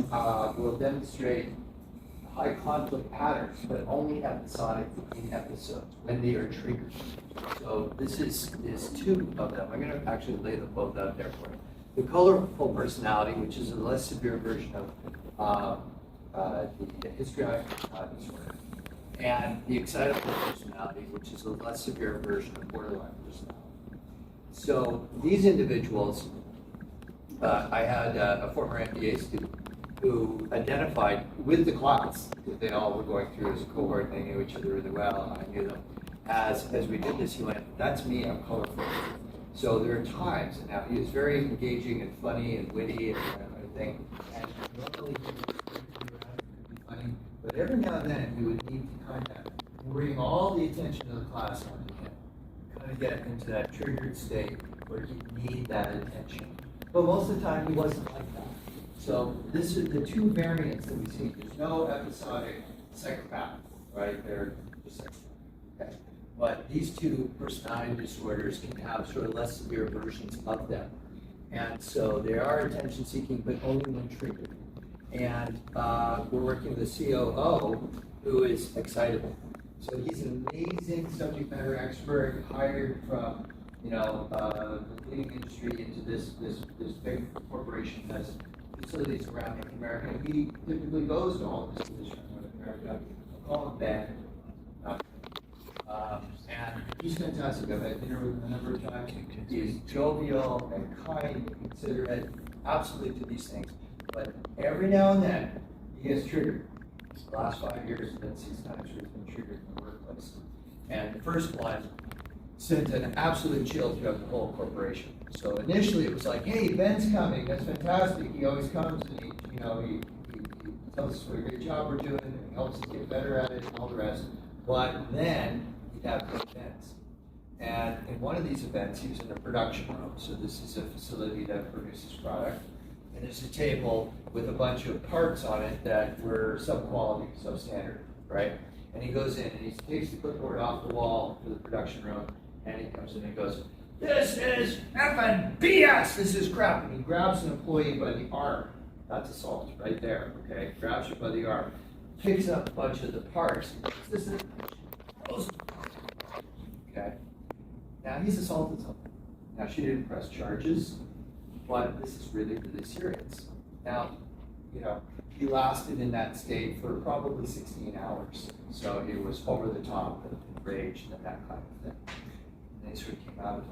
will demonstrate high conflict patterns, but only episodic in episodes when they are triggered. So this is 2 of them. I'm going to actually lay them both out there for you. The colorful personality, which is a less severe version of the histrionic disorder, and the excitable personality, which is a less severe version of borderline personality. So these individuals, I had a former MBA student who identified with the class, because they all were going through as a cohort, they knew each other really well, and I knew them. As we did this, he went, "That's me, I'm colorful." So there are times, and now he is very engaging and funny and witty and everything, and normally he would be funny, but every now and then he would need to kind of bring all the attention of the class onto him, kind of get into that triggered state where he'd need that attention. But most of the time he wasn't like that. So this is the 2 variants that we see. There's no episodic psychopath, right? They're just psychopath. Okay. But these 2 personality disorders can have sort of less severe versions of them. And so they are attention seeking, but only when triggered. And we're working with a COO who is excitable. So he's an amazing subject matter expert, hired from the leading industry into this big corporation that has facilities around North America. He typically goes to all this position in North America. I'll call him Ben. And he's fantastic. I've had dinner with him a number of times. He's jovial and kind and considerate, absolutely to these things. But every now and then, he gets triggered. The last 5 years, it's been 6 times where he's been triggered in the workplace. And the first one sent an absolute chill throughout the whole corporation. So initially, it was like, "Hey, Ben's coming. That's fantastic. He always comes and he tells us what a great job we're doing and he helps us get better at it and all the rest." But then he'd have events. And in one of these events, he was in a production room. So this is a facility that produces product. And there's a table with a bunch of parts on it that were sub-quality, substandard, right? And he goes in and he takes the clipboard off the wall to the production room, and he comes in and goes, "This is effing BS! This is crap!" And he grabs an employee by the arm. That's assault right there, okay? Grabs her by the arm, picks up a bunch of the parts. This is okay. Now he's assaulted someone. Now she didn't press charges, but this is really, really serious. Now, he lasted in that state for probably 16 hours. So it was over the top and rage and that kind of thing. And they sort of came out of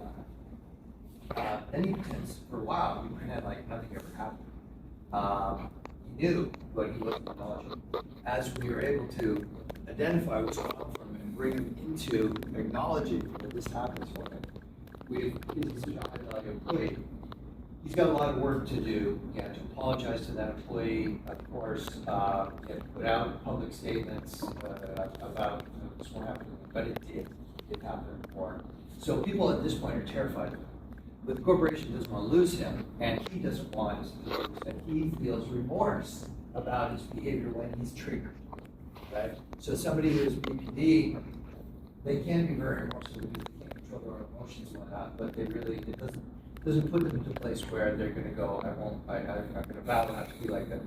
that. Then he pretends for a while, he pretended like nothing ever happened. He knew, but he wasn't acknowledging. As we were able to identify what's going on from him and bring him into acknowledging that this happens for him, he's such a high value employee. He's got a lot of work to do. He had to apologize to that employee, of course. He had to put out public statements about this won't happen, but it did. It happened before. So people at this point are terrified of him. But the corporation doesn't want to lose him, and he doesn't want to lose him. He feels remorse about his behavior when he's triggered. right? So somebody who's BPD, they can be very emotional, they can't control their own emotions and whatnot, but it doesn't put them into a place where they're gonna go, I'm gonna vow not to be like that.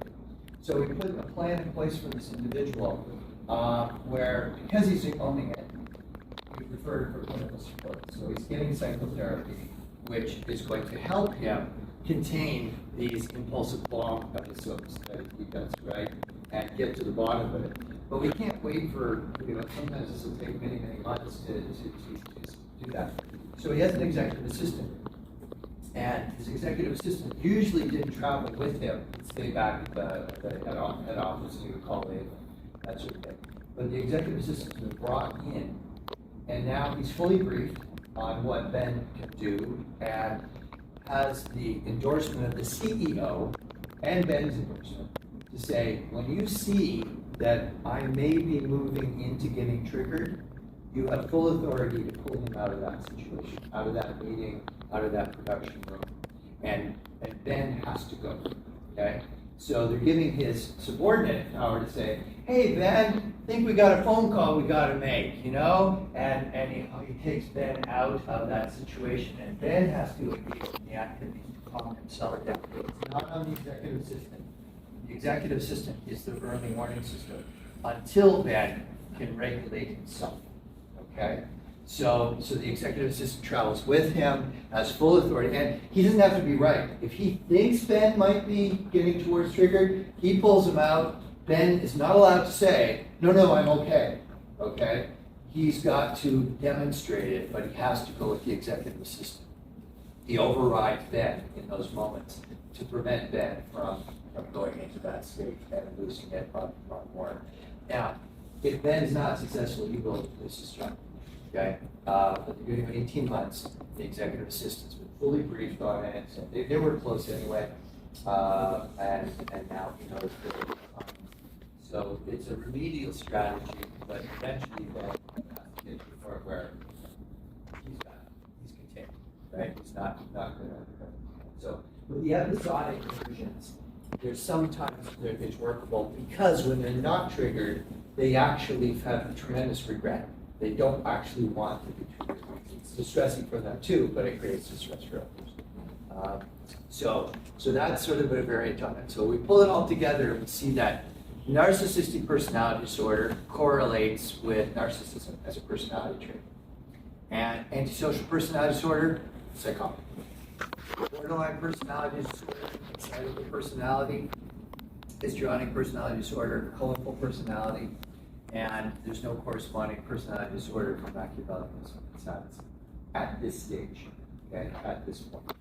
So we put a plan in place for this individual, where, because he's owning it, we referred for clinical support. So he's getting psychotherapy, which is going to help him contain these impulsive bomb episodes that he does, right? And get to the bottom of it. But we can't wait for, sometimes this will take many, many months to do that. So he has an executive assistant. And his executive assistant usually didn't travel with him, he'd stay back at the head office, and he would call in, that sort of thing. But the executive assistant's been brought in, and now he's fully briefed on what Ben can do, and has the endorsement of the CEO and Ben's endorsement to say, when you see that I may be moving into getting triggered, you have full authority to pull him out of that situation, out of that meeting, out of that production room. And Ben has to go, okay? So they're giving his subordinate power to say, hey, Ben, I think we got a phone call we gotta make, And he takes Ben out of that situation, and Ben has to engage in the activities to calm himself down. It's not on the executive assistant. The executive assistant is the early warning system until Ben can regulate himself, okay? So the executive assistant travels with him, has full authority, and he doesn't have to be right. If he thinks Ben might be getting towards triggered, he pulls him out. Ben is not allowed to say, no, I'm okay? He's got to demonstrate it, but he has to go with the executive assistant. He overrides Ben in those moments to prevent Ben from going into that state and losing it on more. Now, if Ben is not successful, you will lose his job. Okay, at the beginning of 18 months, the executive assistant's been fully briefed on it. So they were close anyway, and now he knows that. So it's a remedial strategy, but eventually Ben has to get to the point where he's contained, right? He's not going to. So with the episodic versions, there's sometimes it's workable because when they're not triggered, they actually have tremendous regret. They don't actually want to be triggered. It's distressing for them too, but it creates distress for others. So that's sort of a variant on it. So we pull it all together and we see that narcissistic personality disorder correlates with narcissism as a personality trait. And antisocial personality disorder, psychopathy. Borderline personality disorder, excitable personality, histrionic personality disorder, colorful personality, and there's no corresponding personality disorder for Machiavellianism and sadism at this stage, okay, at this point.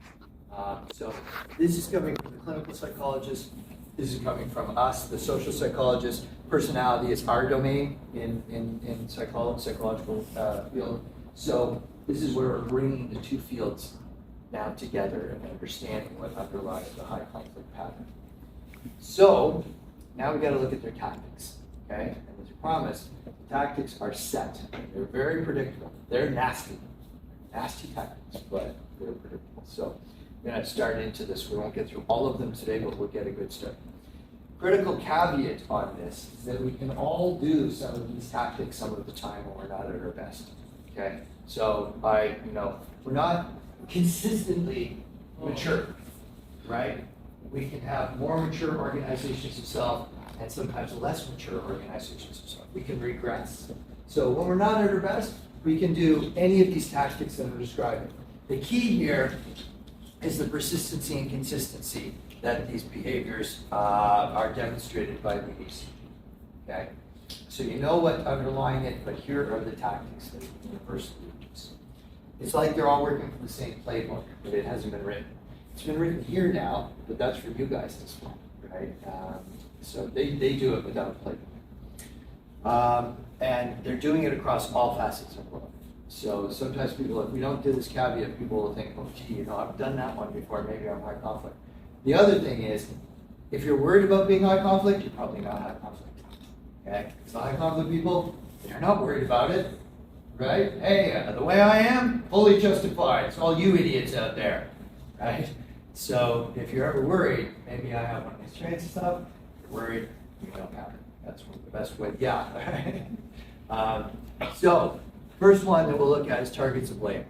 So this is coming from the clinical psychologist. This is coming from us, the social psychologists. Personality is our domain in psychological field. So this is where we're bringing the two fields now together and understanding what underlies the high conflict pattern. So now we got to look at their tactics, okay? And as I promised, the tactics are set. They're very predictable. They're nasty tactics, but they're predictable. So we're going to start into this. We won't get through all of them today, but we'll get a good start. Critical caveat on this is that we can all do some of these tactics some of the time when we're not at our best, okay? So we're not consistently mature, right? We can have more mature organizations of self and sometimes less mature organizations of self. We can regress. So when we're not at our best, we can do any of these tactics that I'm describing. The key here is the persistency and consistency that these behaviors are demonstrated by these. Okay? So you know what underlying it, but here are the tactics that are universally used. It's like they're all working from the same playbook, but it hasn't been written. It's been written here now, but that's for you guys this month, right? So they do it without a playbook. And they're doing it across all facets of life. So sometimes people, if we don't do this caveat, people will think, oh, gee, I've done that one before, maybe I'm high conflict. The other thing is, if you're worried about being high conflict, you're probably not high conflict. Okay? Because the high conflict people, they're not worried about it, right? Hey, the way I am, fully justified. It's all you idiots out there, right? So if you're ever worried, maybe I have one of these traits and stuff, if you're worried, you don't have it. That's one of the best ways, yeah. So, first one that we'll look at is targets of blame.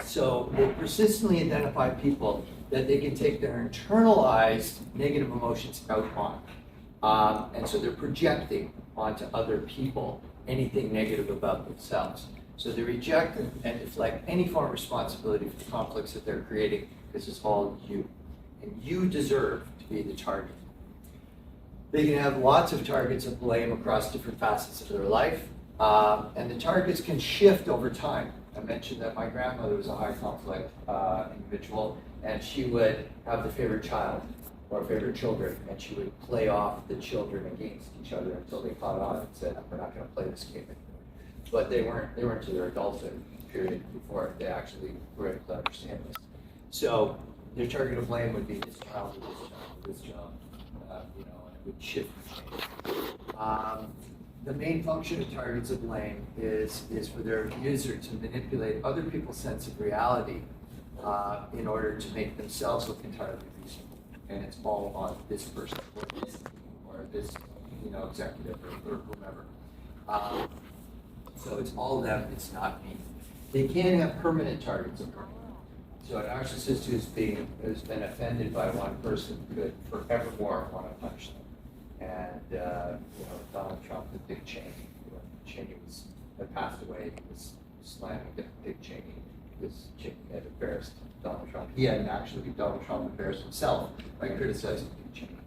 So they persistently identify people that they can take their internalized negative emotions out on. And so they're projecting onto other people anything negative about themselves. So they reject and deflect any form of responsibility for the conflicts that they're creating because it's all you. And you deserve to be the target. They can have lots of targets of blame across different facets of their life. And the targets can shift over time. I mentioned that my grandmother was a high conflict individual, and she would have the favorite child or favorite children, and she would play off the children against each other until they caught on and said, "We're not going to play this game anymore." But they weren't to their adulthood period before they actually were able to understand this. So their target of blame would be this child, or this child, or this child, and it would shift. The main function of targets of blame is for their user to manipulate other people's sense of reality in order to make themselves look entirely reasonable. And it's all on this person or this team or this executive or whomever. So it's all them, it's not me. They can have permanent targets of blame. So an narcissist who's been offended by one person could forevermore want to punish them. And Donald Trump and Dick Cheney, when Cheney had passed away, he was slamming Dick Cheney because Cheney had embarrassed Donald Trump. He hadn't actually, Donald Trump embarrassed himself by criticizing Dick Cheney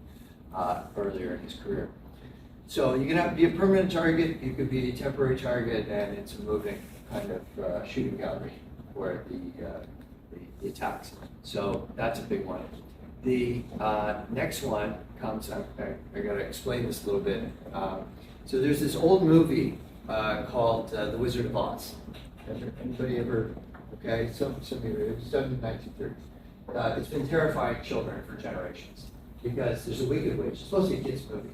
earlier in his career. So you can be a permanent target, you could be a temporary target, and it's a moving kind of shooting gallery for the attacks. So that's a big one. The next one comes, I got to explain this a little bit. So there's this old movie called The Wizard of Oz. Anybody ever, okay, some of you, it was done in the 1930s. It's been terrifying children for generations because there's a wicked witch. It's supposed to be a kid's movie.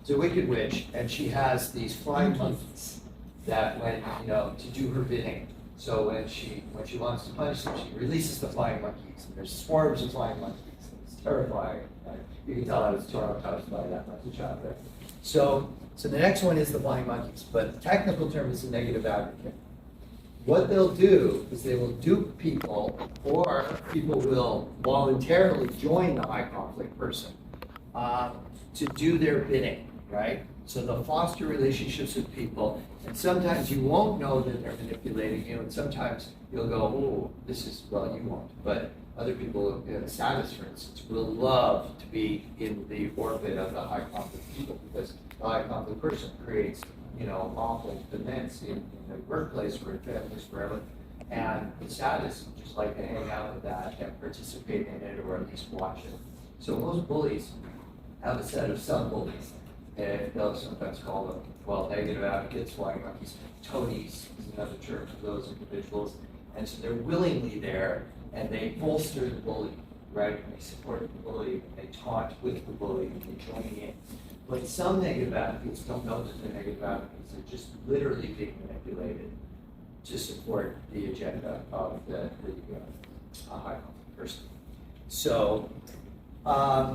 It's a wicked witch, and she has these flying monkeys that to do her bidding. So when she wants to punish them, she releases the flying monkeys, and there's swarms of flying monkeys. It's terrifying. You can tell I was traumatized by that as a child. Right? So the next one is the flying monkeys, but the technical term is the negative advocate. What they'll do is they will dupe people, or people will voluntarily join the high conflict person to do their bidding, right? So they'll foster relationships with people, and sometimes you won't know that they're manipulating you, and sometimes you'll go, "Oh, this is," well, you won't, but other people, sadists, for instance, will love to be in the orbit of the high conflict people because the high conflict person creates, awful events in the workplace or in families, wherever, and the sadists just like to hang out with that and participate in it or at least watch it. So most bullies have a set of sub-bullies, and they'll sometimes call them, negative advocates, flying monkeys. Toadies is another term for those individuals. And so they're willingly there, and they bolster the bully, right? And they support the bully, and they taunt with the bully, and they join in. But some negative advocates don't know that they're negative advocates. They're just literally being manipulated to support the agenda of the high conflict person. So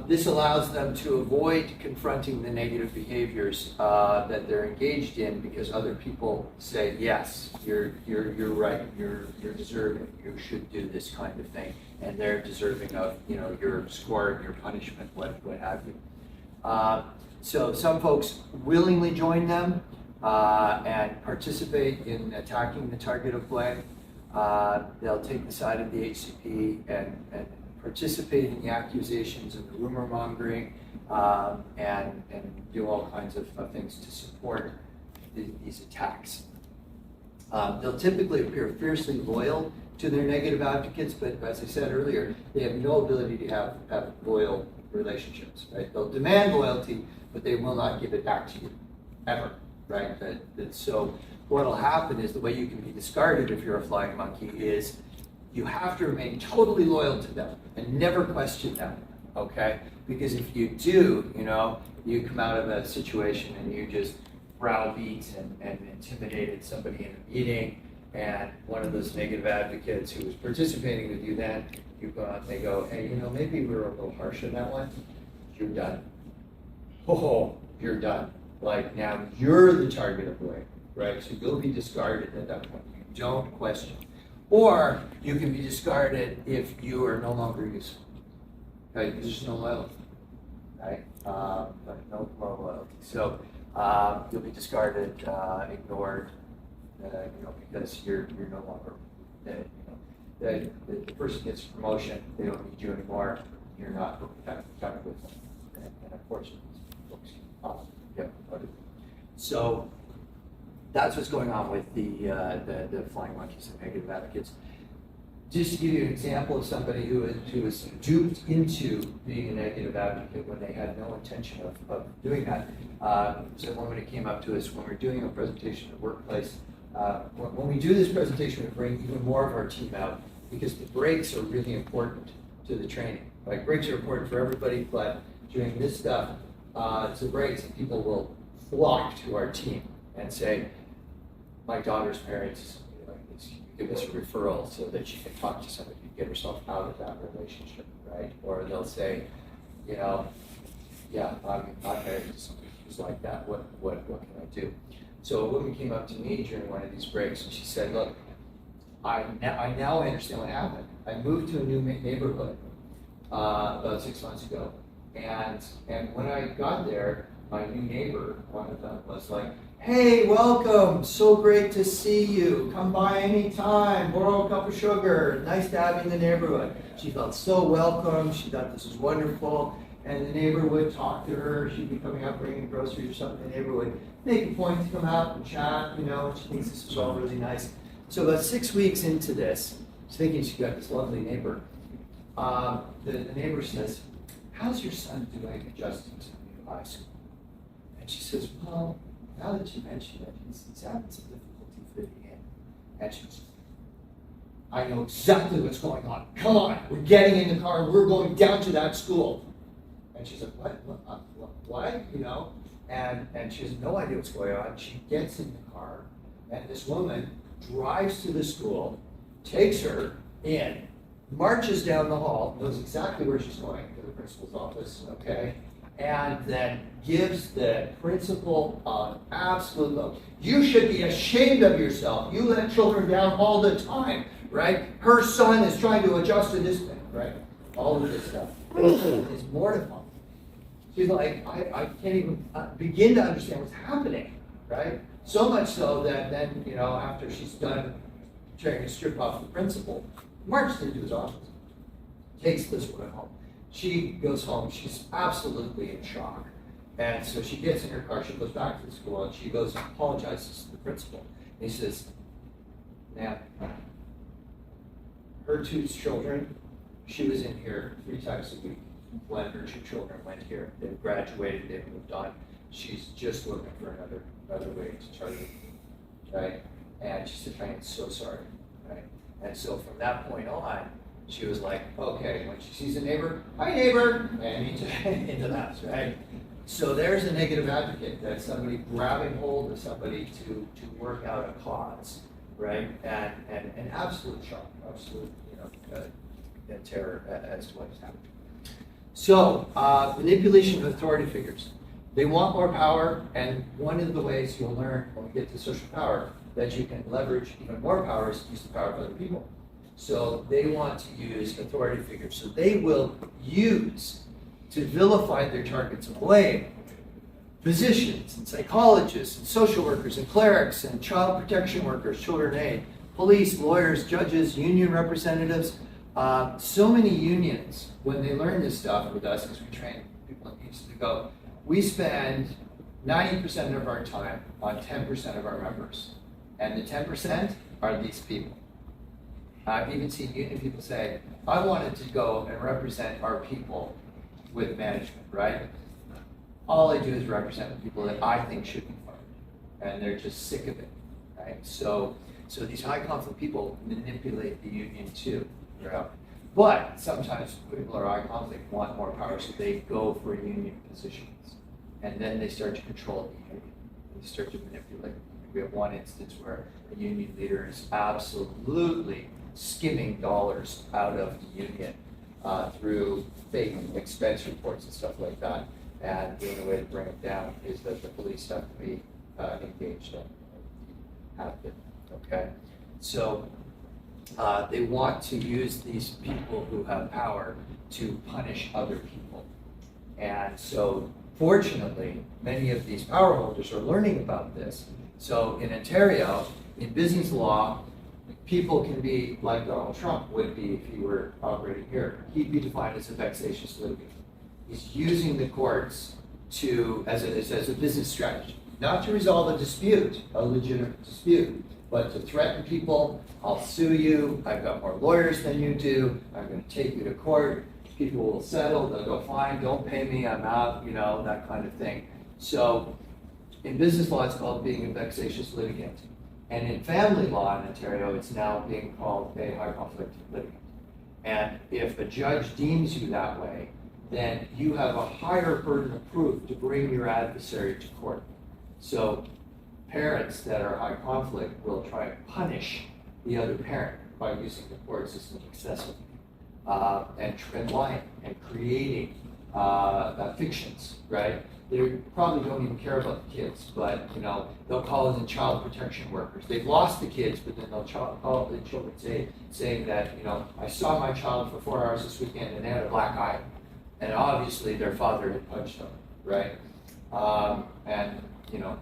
this allows them to avoid confronting the negative behaviors that they're engaged in because other people say, "Yes, you're right. You're deserving. You should do this kind of thing," and they're deserving of your score, your punishment, what have you. So some folks willingly join them and participate in attacking the target of blame. They'll take the side of the HCP and participate in the accusations and the rumor mongering, and do all kinds of things to support these attacks. They'll typically appear fiercely loyal to their negative advocates, but as I said earlier, they have no ability to have loyal relationships. Right? They'll demand loyalty, but they will not give it back to you, ever. Right? So what will happen is the way you can be discarded if you're a flying monkey is you have to remain totally loyal to them and never question them, okay? Because if you do, you come out of a situation and you just browbeat and intimidated somebody in a meeting, and one of those negative advocates who was participating with you then, you go out and they go, "Hey, maybe we were a little harsh on that one. You're done." Oh, you're done. Like now you're the target of blame, right? So you'll be discarded at that point. You don't question. Or you can be discarded if you are no longer useful. Okay, because there's no loyalty, right? But no loyalty. So you'll be discarded, ignored, because you're no longer. The person gets a promotion, they don't need you anymore. You're not counted with them, and unfortunately, folks get promoted. So that's what's going on with the flying monkeys and negative advocates. Just to give you an example of somebody who was duped into being a negative advocate when they had no intention of doing that. So a woman who came up to us when we were doing a presentation at workplace. When we do this presentation, we bring even more of our team out because the breaks are really important to the training. Like breaks are important for everybody, but during this stuff, it's the breaks and people will flock to our team and say, my daughter's parents, give us a referral so that she can talk to somebody to get herself out of that relationship, right? Or they'll say, yeah, I'm married to somebody who's like that. What can I do? So a woman came up to me during one of these breaks and she said, look, I now understand what happened. I moved to a new neighborhood about 6 months ago. And when I got there, my new neighbor, one of them, was like, hey, welcome, so great to see you. Come by anytime, borrow a cup of sugar. Nice to have you in the neighborhood. She felt so welcome. She thought this was wonderful. And the neighbor would talk to her. She'd be coming up bringing groceries or something. The neighbor would make a point to come out and chat, and she thinks this is all really nice. So about 6 weeks into this, she's thinking she's got this lovely neighbor. The neighbor says, how's your son doing adjusting to the new high school? And she says, well, now that you mention it, he's having some difficulty fitting in. And she goes, I know exactly what's going on. Come on, we're getting in the car and we're going down to that school. And she's like, what? And she has no idea what's going on. She gets in the car, and this woman drives to the school, takes her in, marches down the hall, knows exactly where she's going, to the principal's office, okay? And then gives the principal an absolute look. You should be ashamed of yourself. You let children down all the time, right? Her son is trying to adjust to this thing, right? All of this stuff. It's mortifying. She's like, I can't even begin to understand what's happening, right? So much so that then, after she's done tearing a strip off the principal, marches into his office, takes this woman home. She goes home, she's absolutely in shock. And so she gets in her car, she goes back to the school, and she goes and apologizes to the principal. And he says, ma'am, her 2 children, she was in here 3 times a week when her 2 children went here. They've graduated, they've moved on. She's just looking for another way to target, right? And she said, I am so sorry, right? And so from that point on, she was like, okay, when she sees a neighbor, hi neighbor, and into that, right? So there's a negative advocate. That's somebody grabbing hold of somebody to work out a cause, right? And absolute shock, absolute, terror as to what has happened. So manipulation of authority figures. They want more power, and one of the ways you'll learn when we get to social power that you can leverage even more power is to use the power of other people. So they want to use authority figures. So they will use to vilify their targets of blame physicians and psychologists and social workers and clerics and child protection workers, children aid, police, lawyers, judges, union representatives. So many unions, when they learn this stuff with us, because we train people in unions to go, we spend 90% of our time on 10% of our members. And the 10% are these people. I've even seen union people say, I wanted to go and represent our people with management, right? All I do is represent the people that I think should be fired. And they're just sick of it, right? So these high conflict people manipulate the union too. But sometimes people who are high conflict want more power, so they go for union positions. And then they start to control the union. They start to manipulate. We have one instance where a union leader is absolutely skimming dollars out of the union through fake expense reports and stuff like that. And the only way to bring it down is that the police have to be engaged and active, okay? So they want to use these people who have power to punish other people. And so fortunately, many of these power holders are learning about this. So in Ontario, in business law, people can be like Donald Trump would be if he were operating here. He'd be defined as a vexatious litigant. He's using the courts to as a business strategy, not to resolve a dispute, a legitimate dispute, but to threaten people. I'll sue you. I've got more lawyers than you do. I'm going to take you to court. People will settle. They'll go, fine, don't pay me. I'm out. You know, that kind of thing. So in business law, it's called being a vexatious litigant. And in family law in Ontario, it's now being called a high conflict litigant. And if a judge deems you that way, then you have a higher burden of proof to bring your adversary to court. So parents that are high conflict will try and punish the other parent by using the court system excessively and lying and creating fictions, right? They probably don't even care about the kids, but you know they'll call in child protection workers. They've lost the kids, but then they'll call the children saying that, you know, I saw my child for 4 hours this weekend and they had a black eye, and obviously their father had punched them, right? And you know,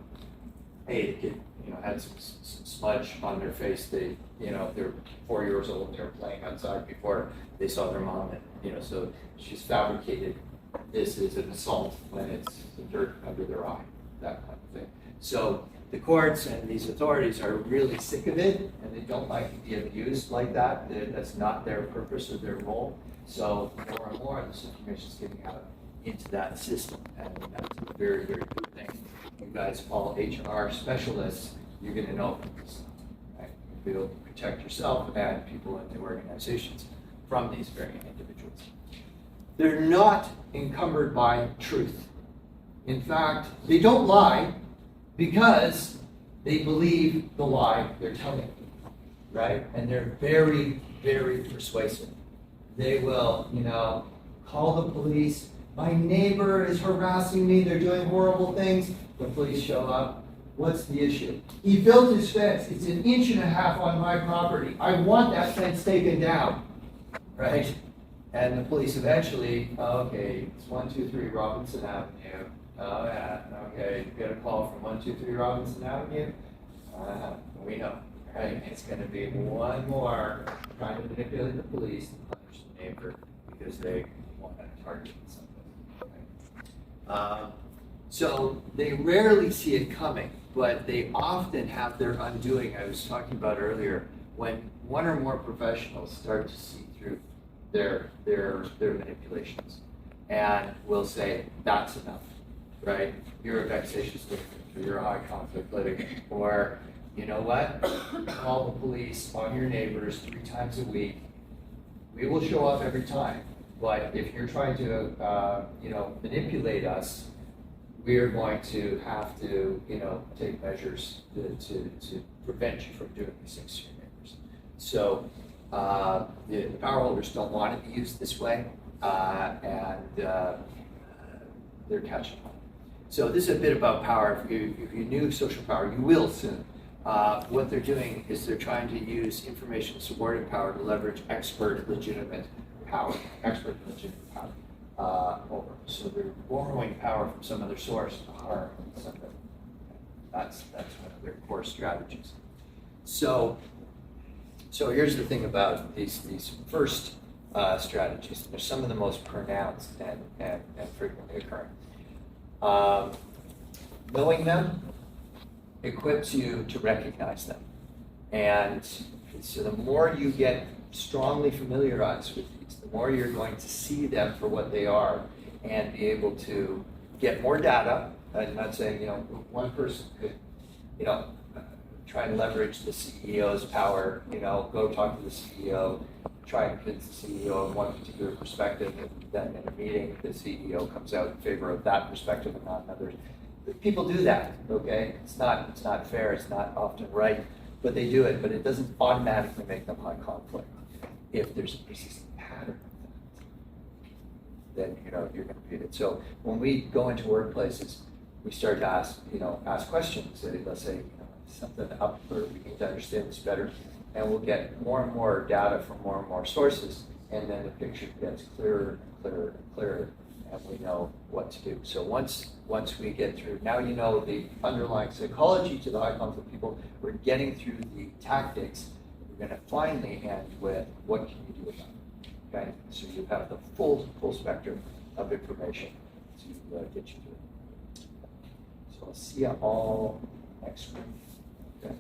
hey, the kid, you know, had some smudge on their face. They, you know, they're 4 years old and they're playing outside before they saw their mom, and you know, so she's fabricated this is an assault when it's the dirt under their eye, that kind of thing. So the courts and these authorities are really sick of it, and they don't like to be abused like that. That's not their purpose or their role. So more and more, this information is getting out into that system, and that's a very, very good thing. You guys, all HR specialists, you're going to know this, right? You'll be able to protect yourself and people in the organizations from these very individuals. They're not encumbered by truth. In fact, they don't lie because they believe the lie they're telling, right? And they're very, very persuasive. They will, you know, call the police. My neighbor is harassing me. They're doing horrible things. The police show up. What's the issue? He built his fence. It's 1.5 inches on my property. I want that fence taken down, right? And the police eventually, okay, it's 123 Robinson Avenue. Oh yeah, okay, you get a call from 123 Robinson Avenue. We know, right? It's going to be one more trying to manipulate the police and punish the neighbor because they want to target somebody. Right? So they rarely see it coming, but they often have their undoing. I was talking about earlier when one or more professionals start to see through their manipulations and will say, that's enough, right? You're a vexatious litigant, or you're a high conflict litigant, or you know what? Call the police on your neighbors 3 times a week. We will show up every time, but if you're trying to you know, manipulate us, we are going to have to, you know, take measures to prevent you from doing these things to your neighbors. So the power holders don't want it to be used this way, and they're catching on. So this is a bit about power. If you knew social power, you will soon. What they're doing is they're trying to use information subordinate power to leverage expert legitimate power. Over. So they're borrowing power from some other source to harm somebody. That's one of their core strategies. So here's the thing about these first strategies. They're some of the most pronounced and frequently occurring. Knowing them equips you to recognize them. And so the more you get strongly familiarized with these, the more you're going to see them for what they are and be able to get more data. I'm not saying, you know, one person could, you know, try and leverage the CEO's power, you know, go talk to the CEO, try and convince the CEO of one particular perspective, and then in a meeting, the CEO comes out in favor of that perspective and not another. People do that, okay? It's not fair, it's not often right, but they do it, but it doesn't automatically make them high conflict if there's a persistent pattern of that. then you're going to beat it. So when we go into workplaces, we start to ask questions. Let's say something up, or we need to understand this better, and we'll get more and more data from more and more sources, and then the picture gets clearer and clearer and clearer, and we know what to do. So once we get through, now you know the underlying psychology to the high conflict people. We're getting through the tactics. We're going to finally end with what can you do about it. Okay, so you have the full spectrum of information to get you through. So I'll see you all next week. Okay.